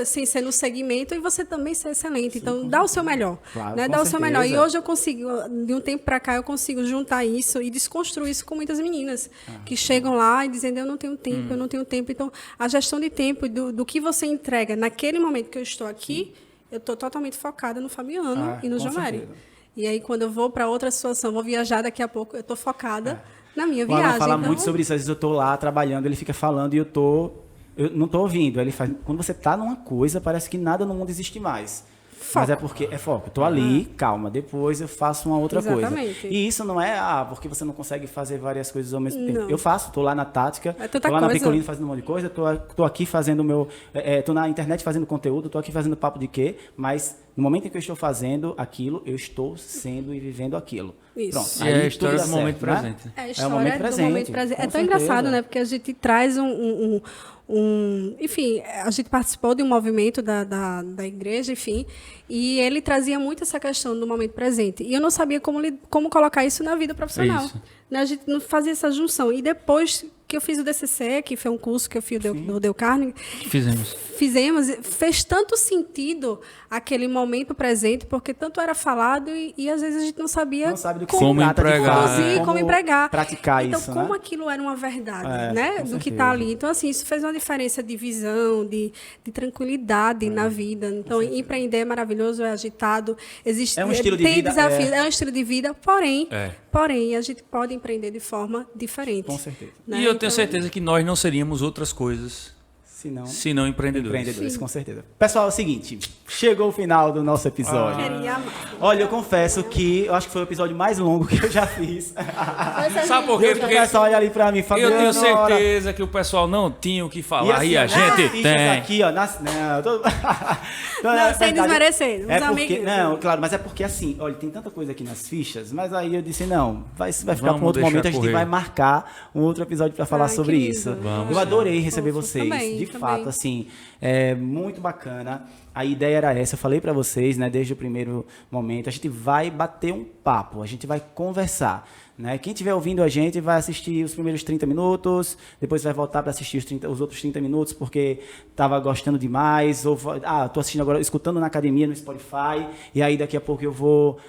sem ser no segmento, e você também ser excelente. Então, dá o seu melhor. Claro, né? Dá o seu melhor. E hoje eu consigo, de um tempo para cá, eu consigo juntar isso e desconstruir isso com muitas meninas que chegam lá e dizem, eu não tenho tempo, eu não tenho tempo. Então, a gestão de tempo, do que você entrega naquele momento que eu estou aqui, eu estou totalmente focada no Fabiano e no João Mário. E aí, quando eu vou para outra situação, vou viajar daqui a pouco, eu estou focada na minha viagem. Ele fala muito sobre isso. Às vezes eu estou lá trabalhando, ele fica falando e eu não estou ouvindo. Ele faz, quando você está numa coisa, parece que nada no mundo existe mais. Foco. Mas é porque é foco. Estou ali, calma, depois eu faço uma outra coisa. E isso não é, porque você não consegue fazer várias coisas ao mesmo tempo. Eu faço, estou lá na tática, estou lá na Picolino fazendo um monte de coisa, estou aqui fazendo o meu... Estou na internet fazendo conteúdo, estou aqui fazendo papo de quê, mas no momento em que eu estou fazendo aquilo, eu estou sendo e vivendo aquilo. Isso. Pronto. E é a Aí história tudo do dá momento certo, né? presente. É a É o história momento do presente, momento presente. com É tão certeza. engraçado, né? Porque a gente traz enfim, a gente participou de um movimento da igreja, enfim, e ele trazia muito essa questão do momento presente. E eu não sabia como colocar isso na vida profissional. Isso. Né? A gente não fazia essa junção. E depois que eu fiz o DCC, que foi um curso que eu fiz no Dale Carnegie, fizemos, fez tanto sentido aquele momento presente, porque tanto era falado e às vezes a gente não sabia Não sabe do que como se trata de empregar, fato, conduzir, como empregar. praticar então, isso, como né? aquilo era uma verdade, É, né? com Do que certeza. está ali. Então, assim, isso fez uma diferença de visão, de tranquilidade na vida. Então, empreender é maravilhoso, é agitado, existe, É um estilo de tem vida, desafios, é um estilo de vida, porém, É. porém, a gente pode empreender de forma diferente. Com certeza. Né? E eu tenho Então, certeza que nós não seríamos outras coisas Se não, se não empreendedores. empreendedores, com certeza. Pessoal, é o seguinte, chegou o final do nosso episódio. queria amar. Olha, eu confesso que eu acho que foi o episódio mais longo que eu já fiz. Sabe por quê? O pessoal olha ali pra mim, Eu Fabiano, tenho ora. certeza que o pessoal não tinha o que falar e, assim, a ó, gente fichas tem. aqui, ó, não, Não, sem desmerecer, os é porque, amiguinhos. não, claro, mas é porque assim, olha, tem tanta coisa aqui nas fichas, mas aí eu disse, não, vai ficar Vamos para outro deixar momento, a gente correr. vai marcar um outro episódio para falar Ai, sobre que lindo. isso. Vamos. Eu adorei receber Fofo. vocês, Também, de também. fato, assim, é muito bacana. A ideia era essa, eu falei para vocês, né, desde o primeiro momento, a gente vai bater um papo, a gente vai conversar. Né? Quem estiver ouvindo a gente vai assistir os primeiros 30 minutos, depois vai voltar para assistir os outros 30 minutos porque estava gostando demais, ou estou assistindo agora, escutando na academia, no Spotify, e aí daqui a pouco eu vou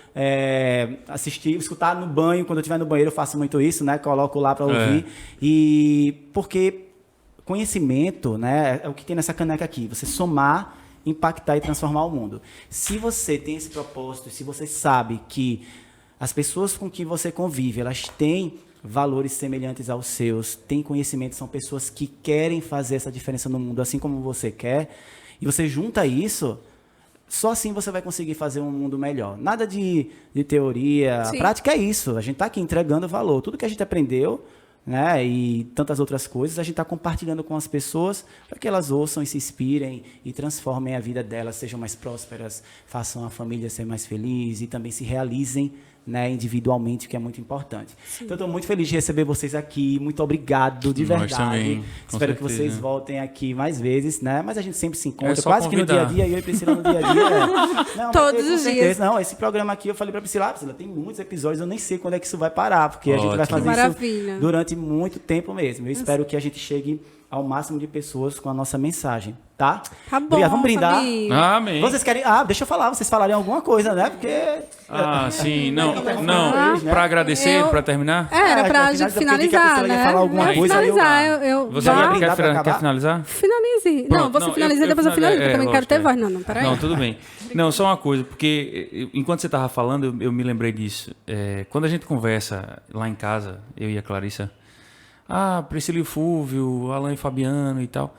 escutar no banho, quando eu estiver no banheiro eu faço muito isso, né? Coloco lá para ouvir, e porque conhecimento, né, é o que tem nessa caneca aqui, você somar, impactar e transformar o mundo. Se você tem esse propósito, se você sabe que as pessoas com quem você convive, elas têm valores semelhantes aos seus, têm conhecimento, são pessoas que querem fazer essa diferença no mundo, assim como você quer, e você junta isso, só assim você vai conseguir fazer um mundo melhor. Nada de teoria, Sim. a prática é isso, a gente está aqui entregando valor. Tudo que a gente aprendeu, né, e tantas outras coisas, a gente está compartilhando com as pessoas para que elas ouçam e se inspirem e transformem a vida delas, sejam mais prósperas, façam a família ser mais feliz e também se realizem, né, individualmente, que é muito importante. Então, estou muito feliz de receber vocês aqui. Muito obrigado, de Nós verdade. também, com Espero que certeza. vocês voltem aqui mais vezes, né? Mas a gente sempre se encontra, É só quase que no dia a convidar. dia, eu e Priscila no dia a dia. Não, Todos com os certeza. dias. Não, esse programa aqui, eu falei para Priscila, Priscila, tem muitos episódios, eu nem sei quando é que isso vai parar, porque a gente vai Ótimo. fazer Maravilha. isso durante muito tempo mesmo. Eu espero que a gente chegue ao máximo de pessoas com a nossa mensagem, tá? Tá bom, Obrigado, vamos brindar. Fabi. Amém. Vocês querem... deixa eu falar, vocês falarem alguma coisa, né? Porque... Sim, não, Ah, para agradecer, eu- para terminar. Era Ah, pra já gente finaliza, porque eu vi que a finalizar, Priscila ia né? falar alguma Vamos coisa, aí eu- finalizar. Eu Você Vai já... brindar pra acabar? quer finalizar? Finalize. Pronto, Não, você não, finaliza, eu depois eu finalizo, porque eu também quero lógico, ter voz. Não, peraí. Não, tudo bem. Não, só uma coisa, porque enquanto você estava falando, eu me lembrei disso. Quando a gente conversa lá em casa, eu e a Clarissa, Priscila e o Fúvio, Alan e Fabiano e tal,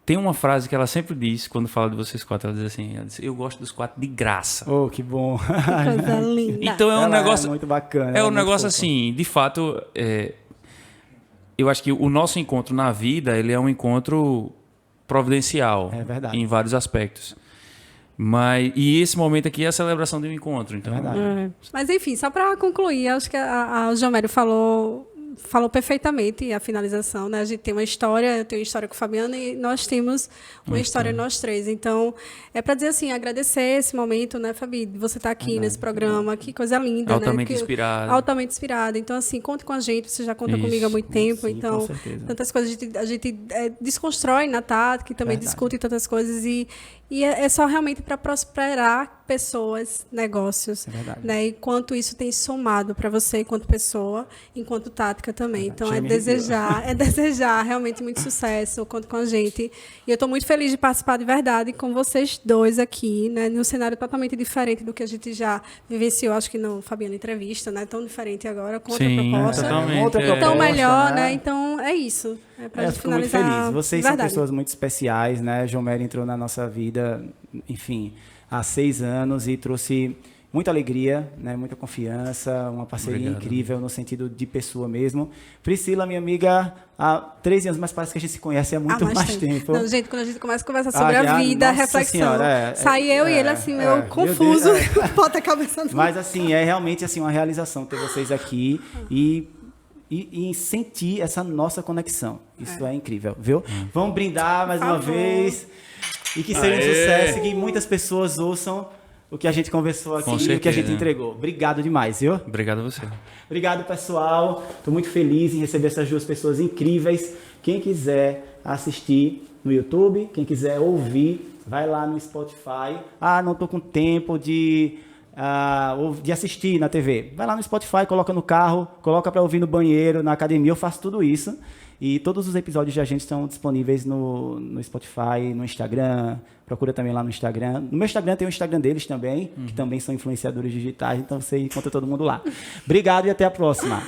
tem uma frase que ela sempre diz, quando fala de vocês quatro, ela diz assim, eu gosto dos quatro de graça. Oh, que bom. Que coisa linda. Então é um Ela negócio... é muito bacana. É ela um muito negócio fofa. assim, de fato, eu acho que o nosso encontro na vida, ele é um encontro providencial. É verdade. Em vários aspectos. E esse momento aqui é a celebração de um encontro. Então, É verdade. Mas, enfim, só para concluir, acho que o João Mário falou perfeitamente a finalização, né? A gente tem uma história, eu tenho uma história com o Fabiano e nós temos uma história nós três. Então, é para dizer assim, agradecer esse momento, né, Fabi, de você estar aqui nesse programa, que coisa linda, Altamente né? inspirada. Altamente inspirada. Então, assim, conte com a gente, você já conta Isso. comigo há muito tempo, Sim, então, com certeza. tantas coisas a gente desconstrói na TAT, que também Verdade. discute tantas coisas e é só realmente para prosperar pessoas, negócios, É verdade. né? E quanto isso tem somado para você enquanto pessoa, enquanto tática também. Então Chega, me é desejar realmente muito sucesso, conto com a gente. E eu estou muito feliz de participar de verdade com vocês dois aqui, né? Num cenário totalmente diferente do que a gente já vivenciou, acho que no Fabiano Entrevista, né? Tão diferente agora, com outra Sim, proposta. totalmente. Outra é. Tão proposta, melhor, né? né? Então é isso. É para Eu gente fico muito finalizar. feliz. Vocês de são verdade. pessoas muito especiais, né? João Mário entrou na nossa vida, enfim, há 6 anos e trouxe muita alegria, né? Muita confiança, uma parceria incrível no sentido de pessoa mesmo. Priscila, minha amiga, há 13 anos, mas parece que a gente se conhece há muito mais tempo. Não, gente, quando a gente começa a conversar sobre a vida, a reflexão, senhora, sai eu e ele assim, meio confuso, bota a cabeça no... Mas assim, é realmente assim, uma realização ter vocês aqui e sentir essa nossa conexão. Isso é incrível, viu? Vamos brindar mais uma vez e que seja um sucesso e que muitas pessoas ouçam o que a gente conversou aqui e o que a gente entregou. Obrigado demais, viu? Obrigado a você. Obrigado, pessoal. Estou muito feliz em receber essas duas pessoas incríveis. Quem quiser assistir no YouTube, quem quiser ouvir, vai lá no Spotify. Ah, não estou com tempo de assistir na TV. Vai lá no Spotify, coloca no carro, coloca para ouvir no banheiro, na academia. Eu faço tudo isso. E todos os episódios de A Gente estão disponíveis no Spotify, no Instagram. Procura também lá no Instagram. No meu Instagram tem o Instagram deles também, que também são influenciadores digitais. Então você encontra todo mundo lá. Obrigado e até a próxima.